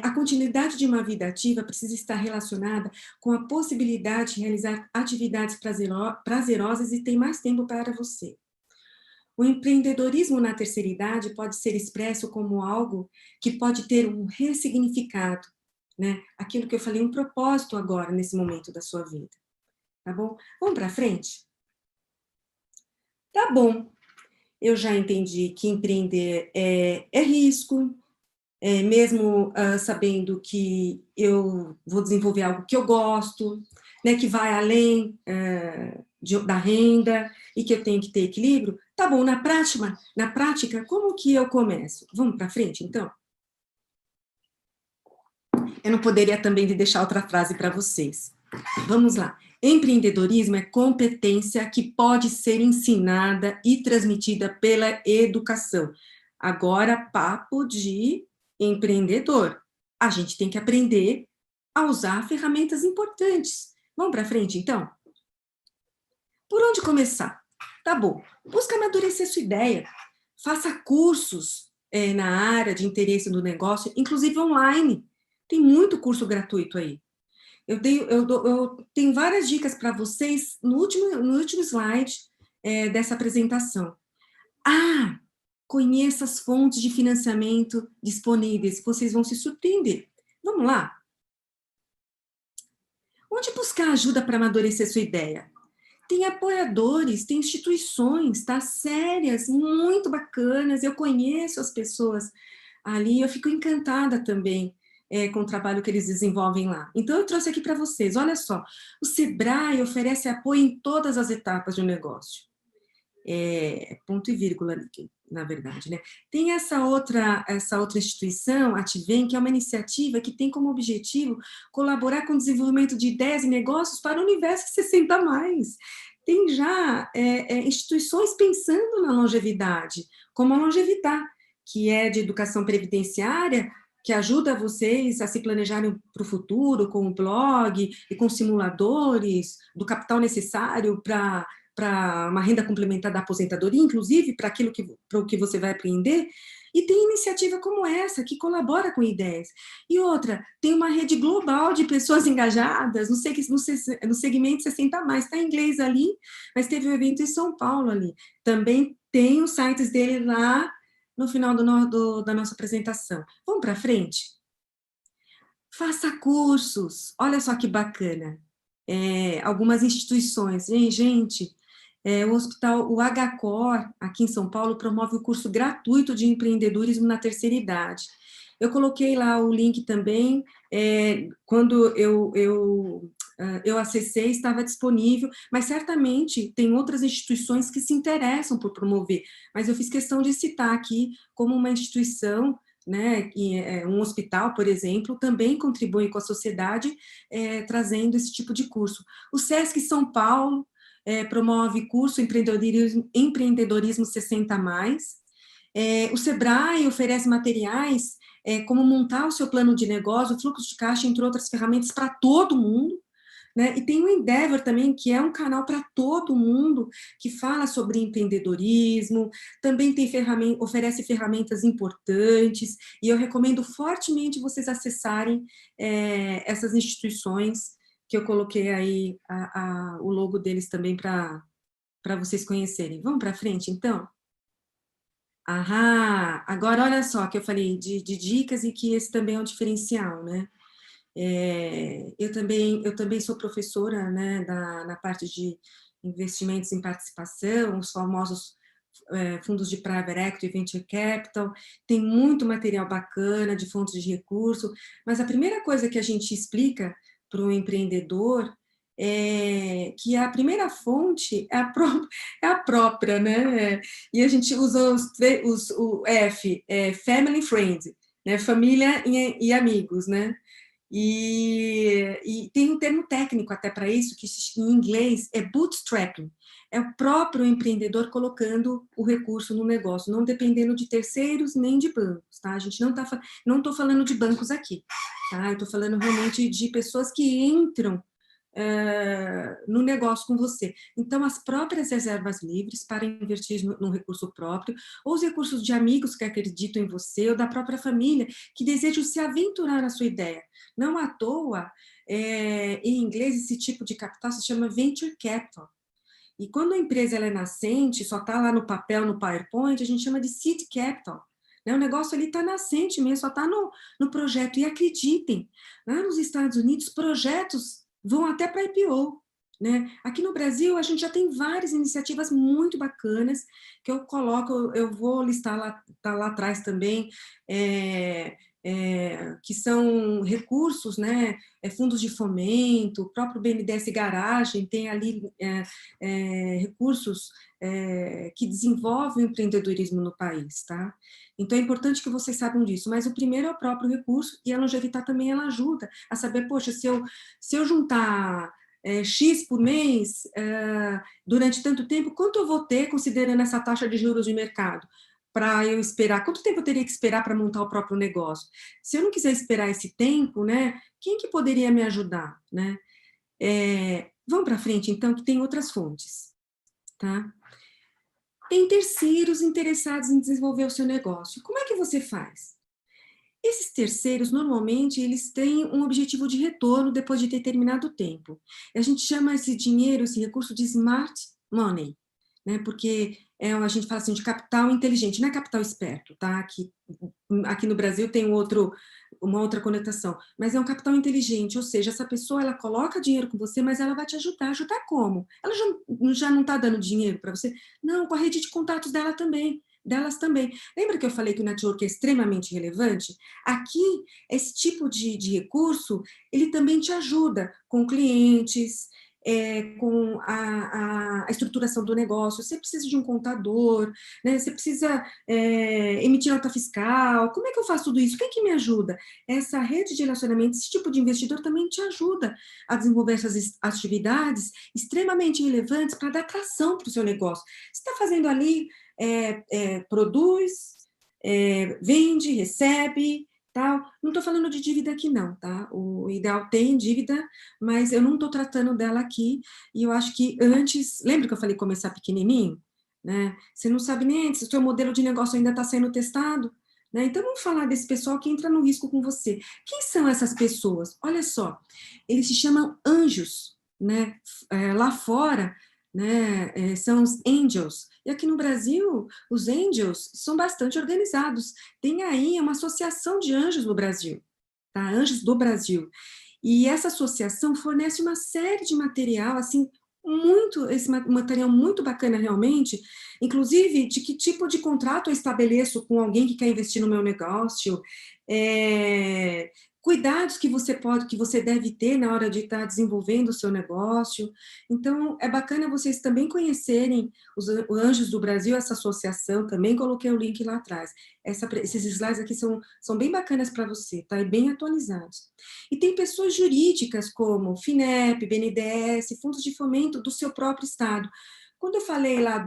A continuidade de uma vida ativa precisa estar relacionada com a possibilidade de realizar atividades prazerosas e ter mais tempo para você. O empreendedorismo na terceira idade pode ser expresso como algo que pode ter um ressignificado, né? Aquilo que eu falei, um propósito agora, nesse momento da sua vida. Tá bom? Vamos para frente? Tá bom. Eu já entendi que empreender é risco, mesmo sabendo que eu vou desenvolver algo que eu gosto, né, que vai além da renda e que eu tenho que ter equilíbrio. Tá bom, na prática, como que eu começo? Vamos para frente, então? Eu não poderia também deixar outra frase para vocês. Vamos lá. Empreendedorismo é competência que pode ser ensinada e transmitida pela educação. Agora, papo de empreendedor. A gente tem que aprender a usar ferramentas importantes. Vamos para frente, então? Por onde começar? Tá bom. Busca amadurecer sua ideia. Faça cursos na área de interesse do negócio, inclusive online. Tem muito curso gratuito aí. Eu tenho várias dicas para vocês no último slide dessa apresentação. Conheça as fontes de financiamento disponíveis, vocês vão se surpreender. Vamos lá? Onde buscar ajuda para amadurecer sua ideia? Tem apoiadores, tem instituições, tá? Sérias, muito bacanas. Eu conheço as pessoas ali, eu fico encantada também com o trabalho que eles desenvolvem lá. Então, eu trouxe aqui para vocês, olha só, o Sebrae oferece apoio em todas as etapas de um negócio. Ponto e vírgula, na verdade, né? Tem essa outra instituição, a Tivem, que é uma iniciativa que tem como objetivo colaborar com o desenvolvimento de ideias e negócios para o universo 60+. Tem já instituições pensando na longevidade, como a Longevitar, que é de educação previdenciária, que ajuda vocês a se planejarem para o futuro, com o blog e com simuladores do capital necessário para uma renda complementar da aposentadoria, inclusive para o que você vai aprender. E tem iniciativa como essa, que colabora com ideias. E outra, tem uma rede global de pessoas engajadas, no segmento 60+, está em inglês ali, mas teve um evento em São Paulo ali. Também tem os sites dele lá, no final da nossa apresentação. Vamos para frente? Faça cursos. Olha só que bacana. Algumas instituições. Gente, o HCOR, aqui em São Paulo, promove o curso gratuito de empreendedorismo na terceira idade. Eu coloquei lá o link também, quando eu acessei, estava disponível, mas certamente tem outras instituições que se interessam por promover, mas eu fiz questão de citar aqui como uma instituição, né, um hospital, por exemplo, também contribui com a sociedade trazendo esse tipo de curso. O SESC São Paulo promove curso empreendedorismo 60+, o Sebrae oferece materiais como montar o seu plano de negócio, o fluxo de caixa, entre outras ferramentas, para todo mundo, né? E tem o Endeavor também, que é um canal para todo mundo, que fala sobre empreendedorismo, também tem oferece ferramentas importantes, e eu recomendo fortemente vocês acessarem essas instituições, que eu coloquei aí o logo deles também para vocês conhecerem. Vamos para frente, então? Agora olha só, que eu falei de dicas e que esse também é um diferencial, né? Eu também sou professora, né, na parte de investimentos em participação, os famosos fundos de private equity e venture capital, tem muito material bacana de fontes de recurso, mas a primeira coisa que a gente explica para o empreendedor é que a primeira fonte é a própria, né? E a gente usa o F, family and friends, né? Família e amigos, né? E tem um termo técnico até para isso, que em inglês é bootstrapping. É o próprio empreendedor colocando o recurso no negócio, não dependendo de terceiros nem de bancos, tá? A gente não estou falando de bancos aqui, tá? Eu estou falando realmente de pessoas que entram no negócio com você. Então, as próprias reservas livres para investir no recurso próprio, ou os recursos de amigos que acreditam em você, ou da própria família, que desejam se aventurar na sua ideia. Não à toa, em inglês, esse tipo de capital se chama venture capital. E quando a empresa ela é nascente, só está lá no papel, no PowerPoint, a gente chama de seed capital. O negócio ali está nascente mesmo, só está no projeto. E acreditem, lá nos Estados Unidos, projetos vão até para IPO, né? Aqui no Brasil, a gente já tem várias iniciativas muito bacanas, que eu coloco, eu vou listar lá, tá lá atrás também, que são recursos, né? Fundos de fomento, o próprio BNDES Garagem tem ali recursos que desenvolvem o empreendedorismo no país, tá? Então, é importante que vocês saibam disso, mas o primeiro é o próprio recurso, e a Longevitar também, ela ajuda a saber, poxa, se eu juntar X por mês, durante tanto tempo, quanto eu vou ter, considerando essa taxa de juros de mercado? Para eu esperar, quanto tempo eu teria que esperar para montar o próprio negócio? Se eu não quiser esperar esse tempo, né, quem que poderia me ajudar, né? Vamos para frente, então, que tem outras fontes, tá? Tem terceiros interessados em desenvolver o seu negócio. Como é que você faz? Esses terceiros, normalmente, eles têm um objetivo de retorno depois de determinado tempo. A gente chama esse dinheiro, esse recurso de smart money, né? Porque a gente fala assim de capital inteligente, não é capital esperto, tá? Aqui no Brasil tem uma outra conotação, mas é um capital inteligente, ou seja, essa pessoa, ela coloca dinheiro com você, mas ela vai te ajudar. Ajudar como? Ela já não está dando dinheiro para você? Não, com a rede de contatos delas também. Lembra que eu falei que o network é extremamente relevante? Aqui, esse tipo de recurso, ele também te ajuda com clientes, com a estruturação do negócio. Você precisa de um contador, né? Você precisa emitir nota fiscal. Como é que eu faço tudo isso? Quem que me ajuda? Essa rede de relacionamento, esse tipo de investidor também te ajuda a desenvolver essas atividades extremamente relevantes para dar tração para o seu negócio. Você está fazendo ali, produz, vende, recebe, tal. Não estou falando de dívida aqui não, tá? O ideal tem dívida, mas eu não estou tratando dela aqui, e eu acho que antes, lembra que eu falei começar pequenininho? Né? Você não sabe nem se o seu modelo de negócio ainda está sendo testado, né? Então vamos falar desse pessoal que entra no risco com você. Quem são essas pessoas? Olha só, eles se chamam anjos, né? Lá fora, né, são os angels, e aqui no Brasil, os angels são bastante organizados, tem aí uma associação de anjos no Brasil, tá? Anjos do Brasil, e essa associação fornece uma série de material, assim, esse material muito bacana realmente, inclusive de que tipo de contrato eu estabeleço com alguém que quer investir no meu negócio, cuidados que você deve ter na hora de estar desenvolvendo o seu negócio. Então, é bacana vocês também conhecerem os Anjos do Brasil, essa associação, também coloquei o link lá atrás. Esses slides aqui são bem bacanas para você, tá? E bem atualizados. E tem pessoas jurídicas como FINEP, BNDES, fundos de fomento do seu próprio estado. Quando eu falei lá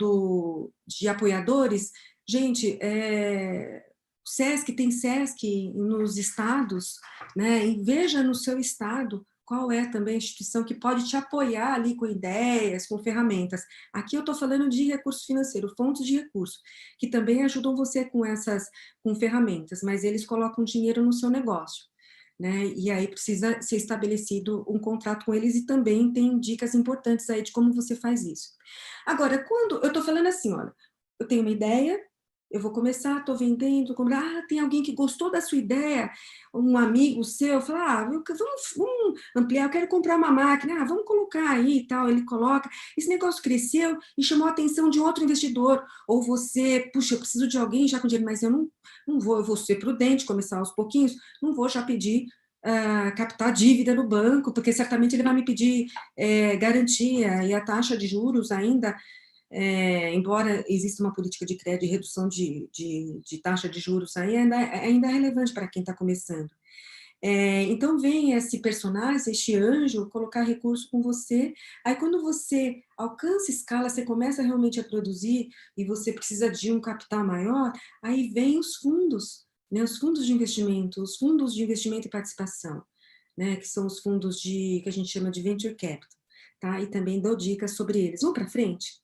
de apoiadores, gente, SESC, tem SESC nos estados, né? E veja no seu estado qual é também a instituição que pode te apoiar ali com ideias, com ferramentas. Aqui eu estou falando de recurso financeiro, fontes de recurso, que também ajudam você com ferramentas, mas eles colocam dinheiro no seu negócio, né? E aí precisa ser estabelecido um contrato com eles, e também tem dicas importantes aí de como você faz isso. Agora, quando eu estou falando assim, olha, eu tenho uma ideia, eu vou começar, estou vendendo, tem alguém que gostou da sua ideia, um amigo seu, fala, vamos ampliar, eu quero comprar uma máquina, vamos colocar aí e tal, ele coloca, esse negócio cresceu e chamou a atenção de outro investidor, ou você, puxa, eu preciso de alguém já com dinheiro, mas eu eu vou ser prudente, começar aos pouquinhos, não vou já pedir captar dívida no banco, porque certamente ele vai me pedir garantia, e a taxa de juros ainda, embora exista uma política de crédito e redução de taxa de juros, aí ainda é relevante para quem está começando. Então vem esse personagem, este anjo, colocar recurso com você, aí quando você alcança escala, você começa realmente a produzir, e você precisa de um capital maior, aí vem os fundos, né, os fundos de investimento e participação, né, que são os fundos que a gente chama de venture capital, tá? E também dou dicas sobre eles. Vamos para frente?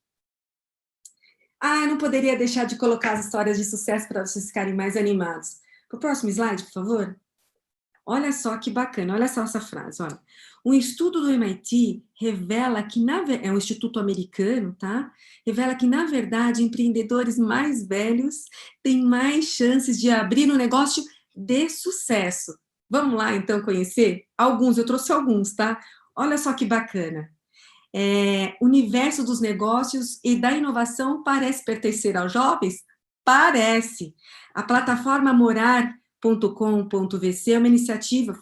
Eu não poderia deixar de colocar as histórias de sucesso para vocês ficarem mais animados. Para o próximo slide, por favor. Olha só que bacana, olha só essa frase, olha. Um estudo do MIT revela que, é um instituto americano, tá? Revela que, na verdade, empreendedores mais velhos têm mais chances de abrir um negócio de sucesso. Vamos lá, então, conhecer? Eu trouxe alguns, tá? Olha só que bacana. O universo dos negócios e da inovação parece pertencer aos jovens? Parece. A plataforma morar.com.vc é uma iniciativa,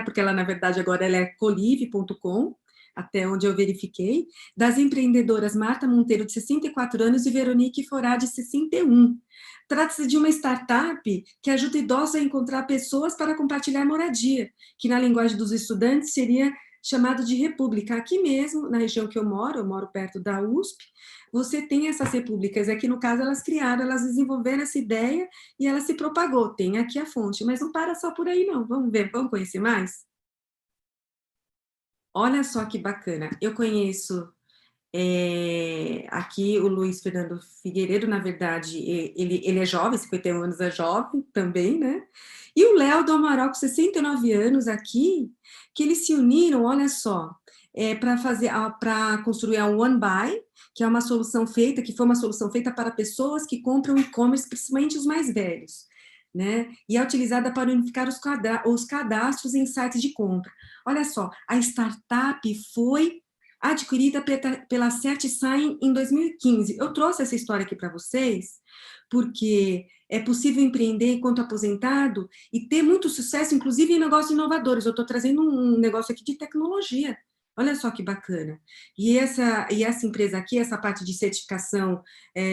porque ela, na verdade, agora ela é colive.com, até onde eu verifiquei, das empreendedoras Marta Monteiro, de 64 anos, e Veronique Forá, de 61. Trata-se de uma startup que ajuda idosos a encontrar pessoas para compartilhar moradia, que na linguagem dos estudantes seria chamado de república. Aqui mesmo, na região que eu moro perto da USP, você tem essas repúblicas. Aqui, no caso, elas desenvolveram essa ideia e ela se propagou. Tem aqui a fonte, mas não para só por aí, não. Vamos ver, vamos conhecer mais? Olha só que bacana. Eu conheço aqui o Luiz Fernando Figueiredo, na verdade, ele é jovem, 51 anos é jovem também, né? E o Léo do Amaral, com 69 anos aqui, que eles se uniram, olha só, para construir a OneBuy, que é uma solução feita, para pessoas que compram e-commerce, principalmente os mais velhos, né? E é utilizada para unificar os cadastros em sites de compra. Olha só, a startup foi adquirida pela CertSign em 2015. Eu trouxe essa história aqui para vocês, porque é possível empreender enquanto aposentado e ter muito sucesso, inclusive em negócios inovadores. Eu estou trazendo um negócio aqui de tecnologia. Olha só que bacana. E essa empresa aqui, essa parte de certificação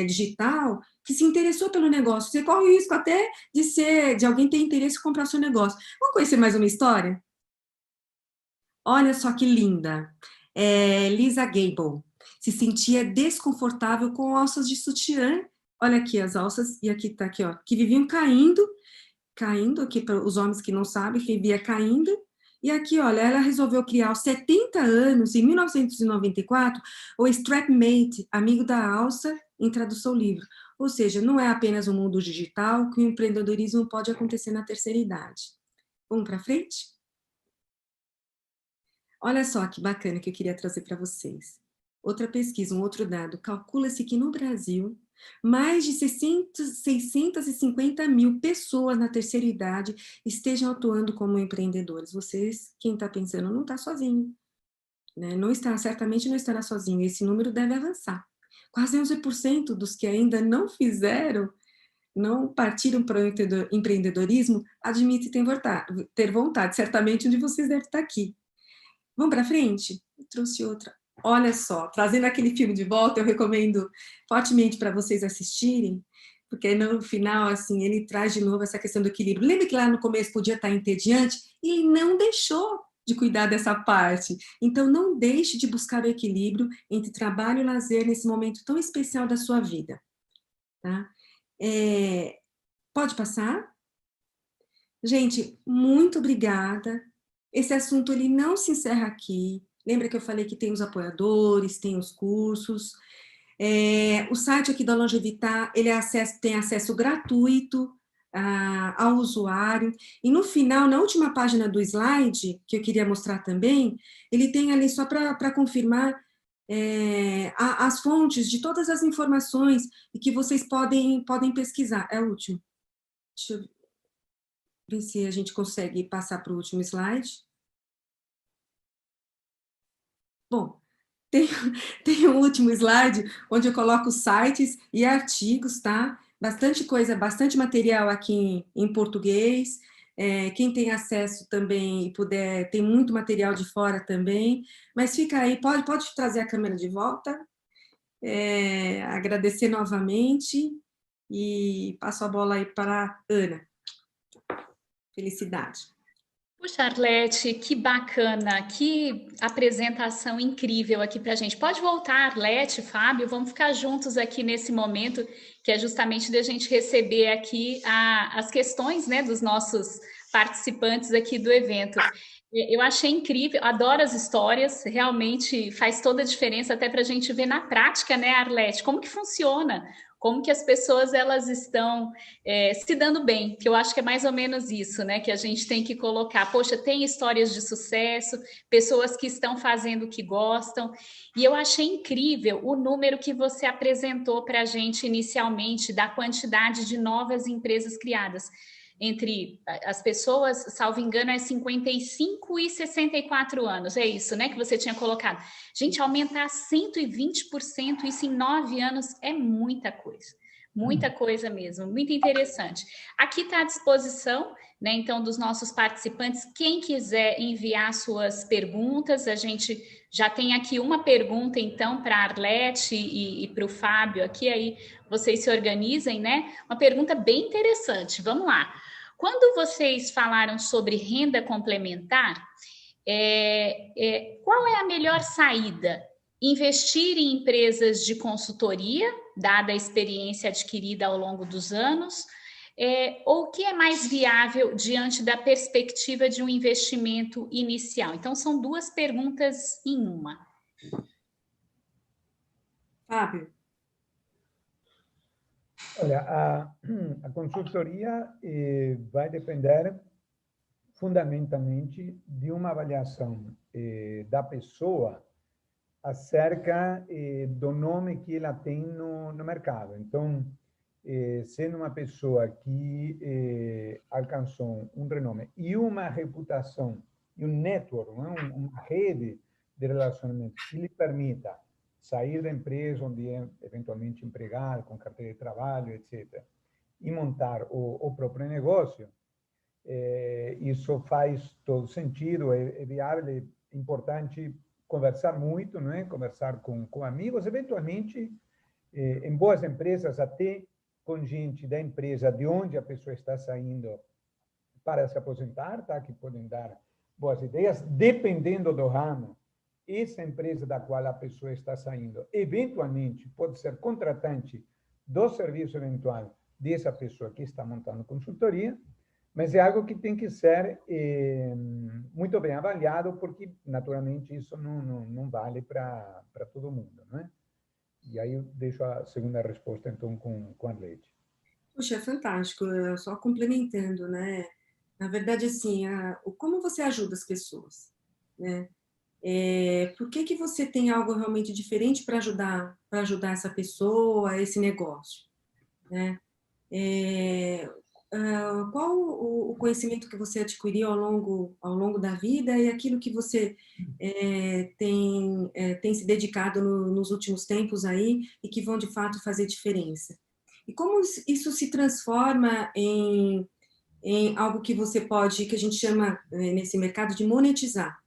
digital, que se interessou pelo negócio. Você corre o risco até de alguém ter interesse em comprar o seu negócio. Vamos conhecer mais uma história? Olha só que linda. Lisa Gable se sentia desconfortável com alças de sutiã. Olha aqui as alças, e aqui tá aqui, ó, que viviam caindo aqui para os homens que não sabem, que vivia caindo. E aqui, olha, ela resolveu criar aos 70 anos, em 1994, o Strapmate, amigo da alça, em tradução livre. Ou seja, não é apenas um mundo digital que o empreendedorismo pode acontecer na terceira idade. Vamos para frente? Olha só que bacana que eu queria trazer para vocês. Outra pesquisa, um outro dado. Calcula-se que no Brasil, mais de 650 mil pessoas na terceira idade estejam atuando como empreendedores. Vocês, quem está pensando, não está sozinho, né? Certamente não estará sozinho. Esse número deve avançar. Quase 11% dos que ainda não partiram para o empreendedorismo, admitem ter vontade. Certamente um de vocês deve estar aqui. Vamos para frente? Eu trouxe outra. Olha só, trazendo aquele filme de volta, eu recomendo fortemente para vocês assistirem, porque no final, assim, ele traz de novo essa questão do equilíbrio. Lembra que lá no começo podia estar entediante? E ele não deixou de cuidar dessa parte. Então, não deixe de buscar o equilíbrio entre trabalho e lazer nesse momento tão especial da sua vida. Tá? Pode passar? Gente, muito obrigada. Esse assunto ele não se encerra aqui. Lembra que eu falei que tem os apoiadores, tem os cursos. O site aqui da Longevitar, ele tem acesso gratuito ao usuário. E no final, na última página do slide, que eu queria mostrar também, ele tem ali, só para confirmar, as fontes de todas as informações e que vocês podem pesquisar. É o último. Deixa eu ver se a gente consegue passar para o último slide. Bom, tem o último slide, onde eu coloco sites e artigos, tá? Bastante coisa, bastante material aqui em português. Quem tem acesso também e puder, tem muito material de fora também. Mas fica aí, pode trazer a câmera de volta. Agradecer novamente e passo a bola aí para a Ana. Felicidade. Puxa, Arlete, que bacana, que apresentação incrível aqui para a gente. Pode voltar, Arlete, Fábio, vamos ficar juntos aqui nesse momento, que é justamente da gente receber aqui as questões, né, dos nossos participantes aqui do evento. Eu achei incrível, adoro as histórias, realmente faz toda a diferença até para a gente ver na prática, né, Arlete, como que funciona, como que as pessoas elas estão se dando bem, que eu acho que é mais ou menos isso, né, que a gente tem que colocar. Poxa, tem histórias de sucesso, pessoas que estão fazendo o que gostam, e eu achei incrível o número que você apresentou para a gente inicialmente, da quantidade de novas empresas criadas. Entre as pessoas, salvo engano, é 55 e 64 anos, é isso, né, que você tinha colocado. Gente, aumentar 120% isso em 9 anos é muita coisa mesmo, muito interessante. Aqui está à disposição, né, então, dos nossos participantes, quem quiser enviar suas perguntas, a gente já tem aqui uma pergunta, então, para a Arlete e para o Fábio, aqui aí vocês se organizem, né, uma pergunta bem interessante, vamos lá. Quando vocês falaram sobre renda complementar, qual é a melhor saída? Investir em empresas de consultoria, dada a experiência adquirida ao longo dos anos, ou o que é mais viável diante da perspectiva de um investimento inicial? Então, são duas perguntas em uma. Fábio. Olha, a consultoria vai depender fundamentalmente de uma avaliação da pessoa acerca do nome que ela tem no mercado. Então, sendo uma pessoa que alcançou um renome e uma reputação, e um network, uma rede de relacionamento que lhe permita sair da empresa onde é eventualmente empregado, com carteira de trabalho, etc., e montar o próprio negócio, isso faz todo sentido, é viável, é importante conversar muito, não é? Conversar com amigos, eventualmente, em boas empresas, até com gente da empresa de onde a pessoa está saindo para se aposentar, tá? Que podem dar boas ideias, dependendo do ramo. Essa empresa da qual a pessoa está saindo, eventualmente, pode ser contratante do serviço eventual dessa pessoa que está montando consultoria, mas é algo que tem que ser muito bem avaliado, porque, naturalmente, isso não vale para todo mundo, não é? E aí eu deixo a segunda resposta, então, com a Arlete. Puxa, é fantástico, só complementando, né? Na verdade, assim, como você ajuda as pessoas, né? Por que você tem algo realmente diferente para ajudar essa pessoa, esse negócio, né? Qual o conhecimento que você adquiriu ao longo da vida e aquilo que você tem se dedicado nos últimos tempos aí e que vão, de fato, fazer diferença? E como isso se transforma em algo que você pode, que a gente chama, nesse mercado, de monetizar,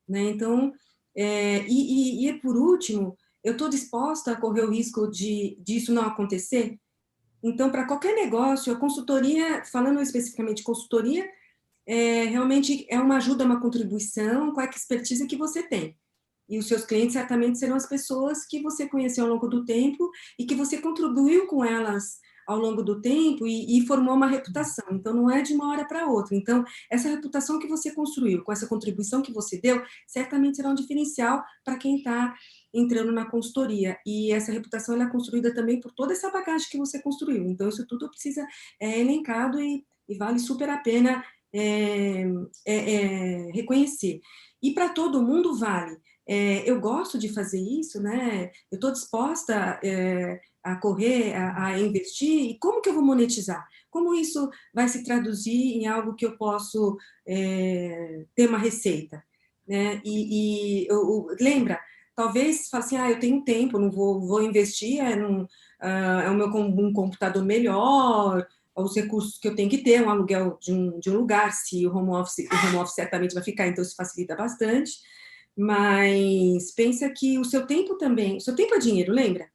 né? Então, por último, eu estou disposta a correr o risco disso não acontecer? Então, para qualquer negócio, a consultoria, falando especificamente de consultoria, realmente é uma ajuda, uma contribuição com a expertise que você tem. E os seus clientes certamente serão as pessoas que você conheceu ao longo do tempo e que você contribuiu com elas ao longo do tempo e formou uma reputação. Então, não é de uma hora para outra. Então, essa reputação que você construiu, com essa contribuição que você deu, certamente será um diferencial para quem está entrando na consultoria. E essa reputação ela é construída também por toda essa bagagem que você construiu. Então, isso tudo precisa elencado e vale super a pena reconhecer. E para todo mundo vale. Eu gosto de fazer isso, né? Eu estou disposta a correr, a investir, e como que eu vou monetizar? Como isso vai se traduzir em algo que eu posso ter uma receita? Né? Lembra, talvez fale assim, eu tenho tempo, não vou investir, um computador melhor, os recursos que eu tenho que ter, um aluguel de um lugar, se o home office certamente vai ficar, então isso facilita bastante, mas pensa que o seu tempo também, o seu tempo é dinheiro, lembra?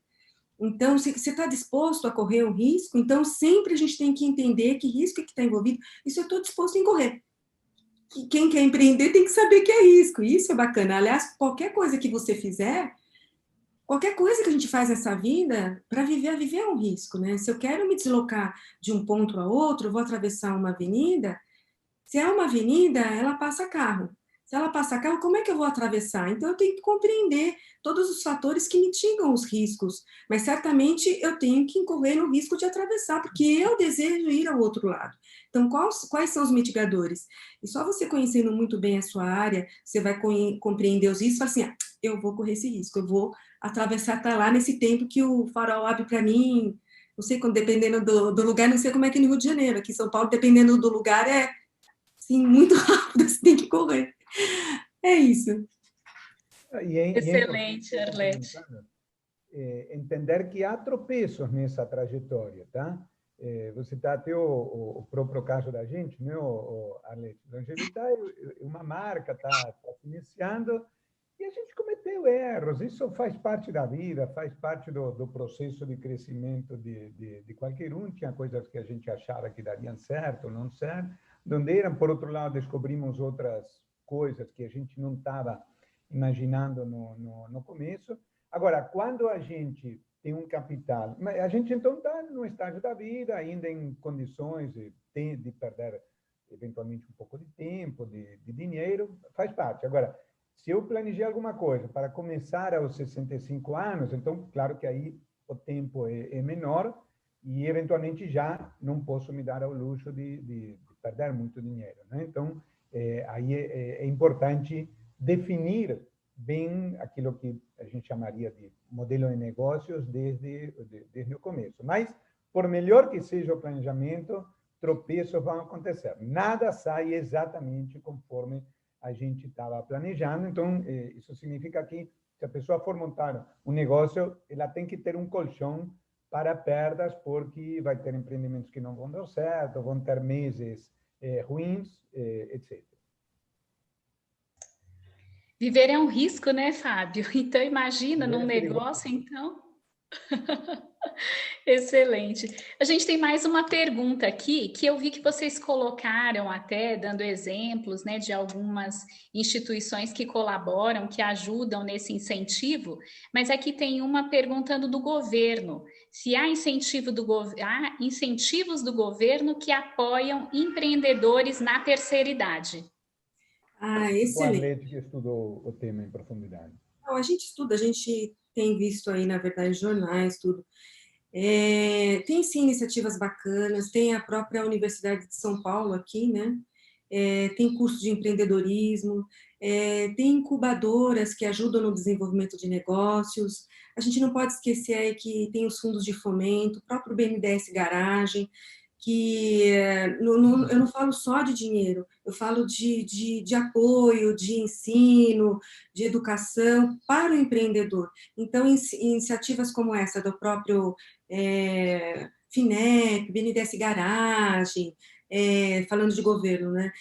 Então, se você está disposto a correr um risco, então sempre a gente tem que entender que risco que está envolvido, isso eu estou disposto em correr. Quem quer empreender tem que saber que é risco, isso é bacana. Aliás, qualquer coisa que você fizer, qualquer coisa que a gente faz nessa vida, para viver é um risco, né? Se eu quero me deslocar de um ponto a outro, eu vou atravessar uma avenida, se é uma avenida, ela passa carro. Se ela passa carro, como é que eu vou atravessar? Então, eu tenho que compreender todos os fatores que mitigam os riscos, mas certamente eu tenho que incorrer no risco de atravessar, porque eu desejo ir ao outro lado. Então, quais são os mitigadores? E só você conhecendo muito bem a sua área, você vai compreender os riscos e falar assim, eu vou correr esse risco, eu vou atravessar, tá lá nesse tempo que o farol abre para mim, não sei, dependendo do lugar, não sei como é que é no Rio de Janeiro, aqui em São Paulo, dependendo do lugar, assim, muito rápido, você tem que correr. É isso. Excelente, Arlete. Entender que há tropeços nessa trajetória, tá? Você está até o próprio caso da gente, né, Arlete? Longevidade é uma marca, está se iniciando, e a gente cometeu erros. Isso faz parte da vida, faz parte do processo de crescimento de qualquer um. Tinha coisas que a gente achava que dariam certo, não certo, onde eram. Por outro lado, descobrimos outras coisas que a gente não estava imaginando no começo. Agora, quando a gente tem um capital, a gente então está no estágio da vida, ainda em condições de perder eventualmente um pouco de tempo, de dinheiro, faz parte. Agora, se eu planejei alguma coisa para começar aos 65 anos, então, claro que aí o tempo é menor e, eventualmente, já não posso me dar ao luxo de perder muito dinheiro, né? Então, aí é importante definir bem aquilo que a gente chamaria de modelo de negócios desde o começo. Mas, por melhor que seja o planejamento, tropeços vão acontecer. Nada sai exatamente conforme a gente estava planejando. Então, isso significa que, se a pessoa for montar um negócio, ela tem que ter um colchão para perdas, porque vai ter empreendimentos que não vão dar certo, vão ter meses ruins, etc. Viver é um risco, né, Fábio? Então, imagina num negócio, então. Excelente. A gente tem mais uma pergunta aqui, que eu vi que vocês colocaram até, dando exemplos, né, de algumas instituições que colaboram, que ajudam nesse incentivo, mas aqui tem uma perguntando do governo, se há incentivos do governo que apoiam empreendedores na terceira idade. Excelente. O Arlete que estudou o tema em profundidade. Não, a gente estuda, a gente tem visto aí, na verdade, jornais, tudo. Tem, sim, iniciativas bacanas, tem a própria Universidade de São Paulo aqui, né? Tem curso de empreendedorismo, tem incubadoras que ajudam no desenvolvimento de negócios. A gente não pode esquecer aí que tem os fundos de fomento, o próprio BNDES Garagem, que eu não falo só de dinheiro, eu falo de apoio, de ensino, de educação para o empreendedor. Então, iniciativas como essa do próprio FINEP, BNDES Garagem, falando de governo, né?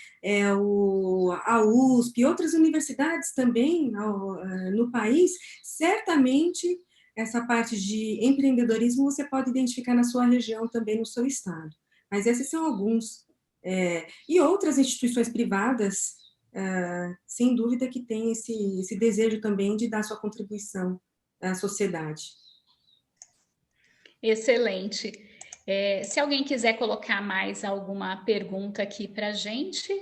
A USP e outras universidades também no país, certamente essa parte de empreendedorismo você pode identificar na sua região também, no seu estado. Mas esses são alguns. E outras instituições privadas, sem dúvida que têm esse desejo também de dar sua contribuição à sociedade. Excelente. Se alguém quiser colocar mais alguma pergunta aqui para a gente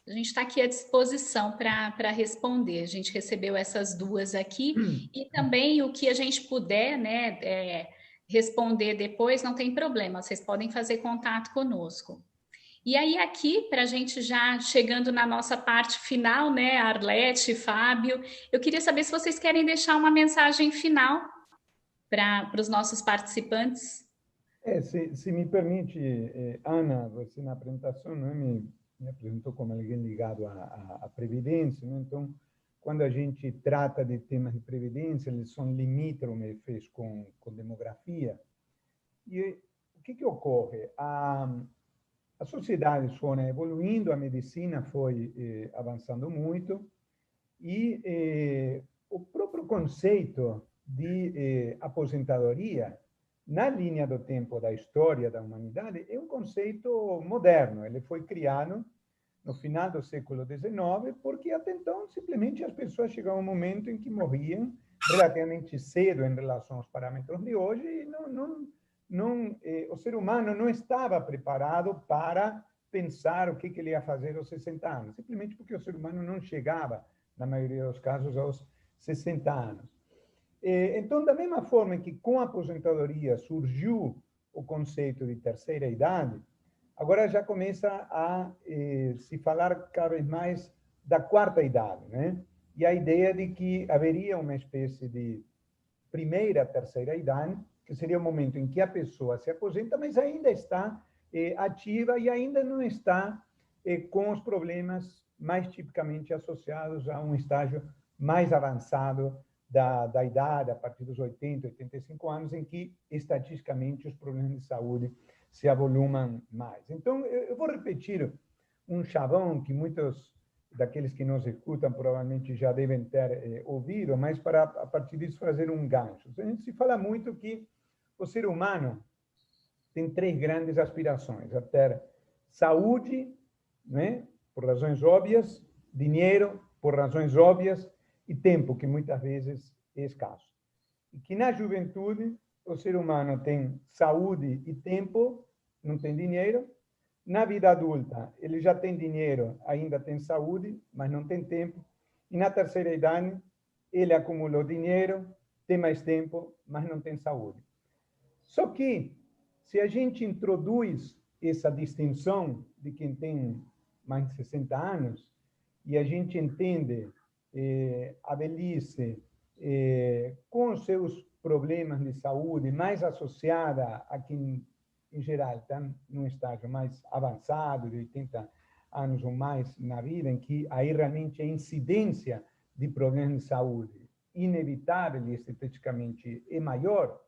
está aqui à disposição para responder. A gente recebeu essas duas aqui e também o que a gente puder, né, responder depois, não tem problema, vocês podem fazer contato conosco. E aí aqui, para a gente já chegando na nossa parte final, né, Arlete, Fábio, eu queria saber se vocês querem deixar uma mensagem final para os nossos participantes. Se me permite, Ana, você na apresentação não me apresentou como alguém ligado à Previdência, né? Então, quando a gente trata de temas de Previdência, eles são limítrofes com demografia. E o que ocorre? A sociedade foi evoluindo, a medicina foi avançando muito, e o próprio conceito de aposentadoria, na linha do tempo da história da humanidade, é um conceito moderno. Ele foi criado no final do século XIX, porque até então, simplesmente, as pessoas chegavam a um momento em que morriam relativamente cedo em relação aos parâmetros de hoje, e o ser humano não estava preparado para pensar o que ele ia fazer aos 60 anos, simplesmente porque o ser humano não chegava, na maioria dos casos, aos 60 anos. Então, da mesma forma que com a aposentadoria surgiu o conceito de terceira idade, agora já começa a se falar cada vez mais da quarta idade, né? E a ideia de que haveria uma espécie de primeira, terceira idade, que seria o momento em que a pessoa se aposenta, mas ainda está ativa e ainda não está com os problemas mais tipicamente associados a um estágio mais avançado da idade, a partir dos 80, 85 anos, em que, estatisticamente, os problemas de saúde se avolumam mais. Então, eu vou repetir um chavão que muitos daqueles que nos escutam provavelmente já devem ter ouvido, mas para, a partir disso, fazer um gancho. A gente se fala muito que o ser humano tem três grandes aspirações: a ter saúde, né, por razões óbvias, dinheiro, por razões óbvias, e tempo, que muitas vezes é escasso. E que na juventude o ser humano tem saúde e tempo, não tem dinheiro. Na vida adulta, ele já tem dinheiro, ainda tem saúde, mas não tem tempo. E na terceira idade, ele acumulou dinheiro, tem mais tempo, mas não tem saúde. Só que, se a gente introduz essa distinção de quem tem mais de 60 anos, e a gente entende a velhice com os seus problemas de saúde mais associada a quem, em geral, está num estágio mais avançado, de 80 anos ou mais na vida, em que aí realmente a incidência de problemas de saúde inevitável e esteticamente é maior,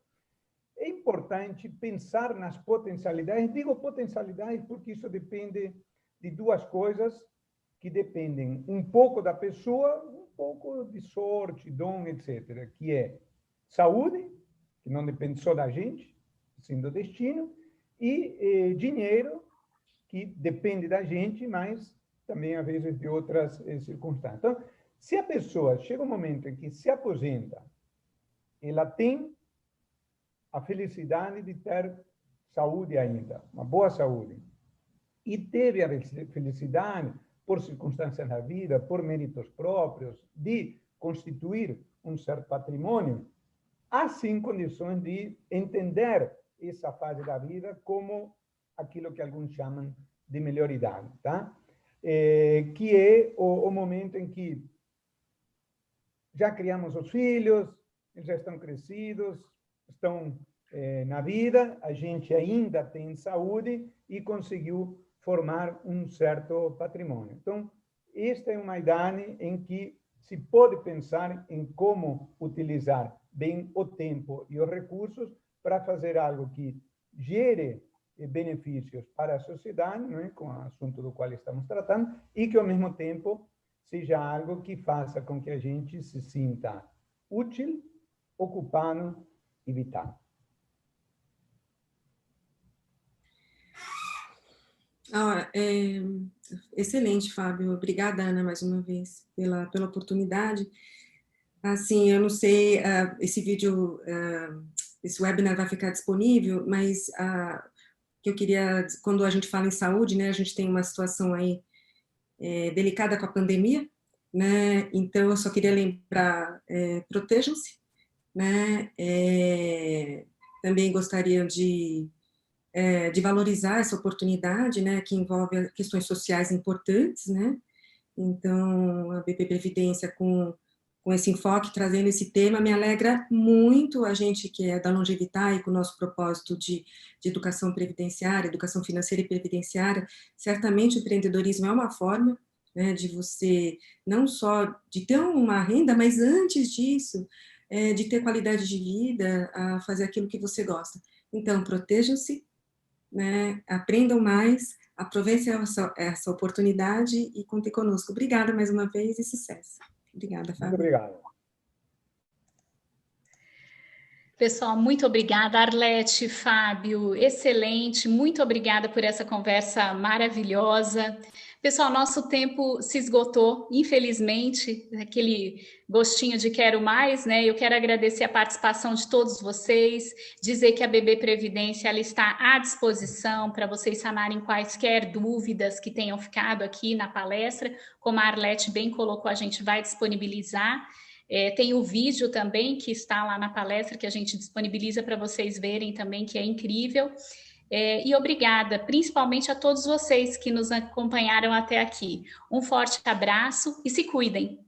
é importante pensar nas potencialidades. Digo potencialidades porque isso depende de duas coisas que dependem um pouco da pessoa, um pouco de sorte, dom, etc., que é saúde, que não depende só da gente, sim do destino, e dinheiro, que depende da gente, mas também, às vezes, de outras circunstâncias. Então, se a pessoa chega um momento em que se aposenta, ela tem a felicidade de ter saúde ainda, uma boa saúde, e teve a felicidade, por circunstâncias da vida, por méritos próprios, de constituir um certo patrimônio, há sim condições de entender essa fase da vida como aquilo que alguns chamam de melhor idade, tá? Que é o momento em que já criamos os filhos, eles já estão crescidos, estão na vida, a gente ainda tem saúde e conseguiu formar um certo patrimônio. Então, esta é uma idade em que se pode pensar em como utilizar bem o tempo e os recursos para fazer algo que gere benefícios para a sociedade, não é? Com o assunto do qual estamos tratando, e que, ao mesmo tempo, seja algo que faça com que a gente se sinta útil, ocupado e vital. Excelente, Fábio. Obrigada, Ana, mais uma vez, pela oportunidade. Assim, eu não sei, esse vídeo, esse webinar vai ficar disponível, mas que eu queria, quando a gente fala em saúde, né, a gente tem uma situação aí delicada com a pandemia, né, então eu só queria lembrar, protejam-se, né, também gostaria de valorizar essa oportunidade, né, que envolve questões sociais importantes, né, então a BP Previdência com esse enfoque, trazendo esse tema, me alegra muito. A gente que é da Longevitae, com o nosso propósito de educação previdenciária, educação financeira e previdenciária, certamente o empreendedorismo é uma forma, né, de você, não só de ter uma renda, mas antes disso, de ter qualidade de vida, a fazer aquilo que você gosta. Então, protejam-se, né, aprendam mais, aproveitem essa oportunidade e contem conosco. Obrigada mais uma vez e sucesso. Obrigada, Fábio. Muito obrigado. Pessoal, muito obrigada. Arlete, Fábio, excelente. Muito obrigada por essa conversa maravilhosa. Pessoal, nosso tempo se esgotou, infelizmente, aquele gostinho de quero mais, né? Eu quero agradecer a participação de todos vocês, dizer que a BB Previdência ela está à disposição para vocês sanarem quaisquer dúvidas que tenham ficado aqui na palestra. Como a Arlete bem colocou, a gente vai disponibilizar. Tem o vídeo também que está lá na palestra que a gente disponibiliza para vocês verem também, que é incrível. E obrigada, principalmente a todos vocês que nos acompanharam até aqui. Um forte abraço e se cuidem!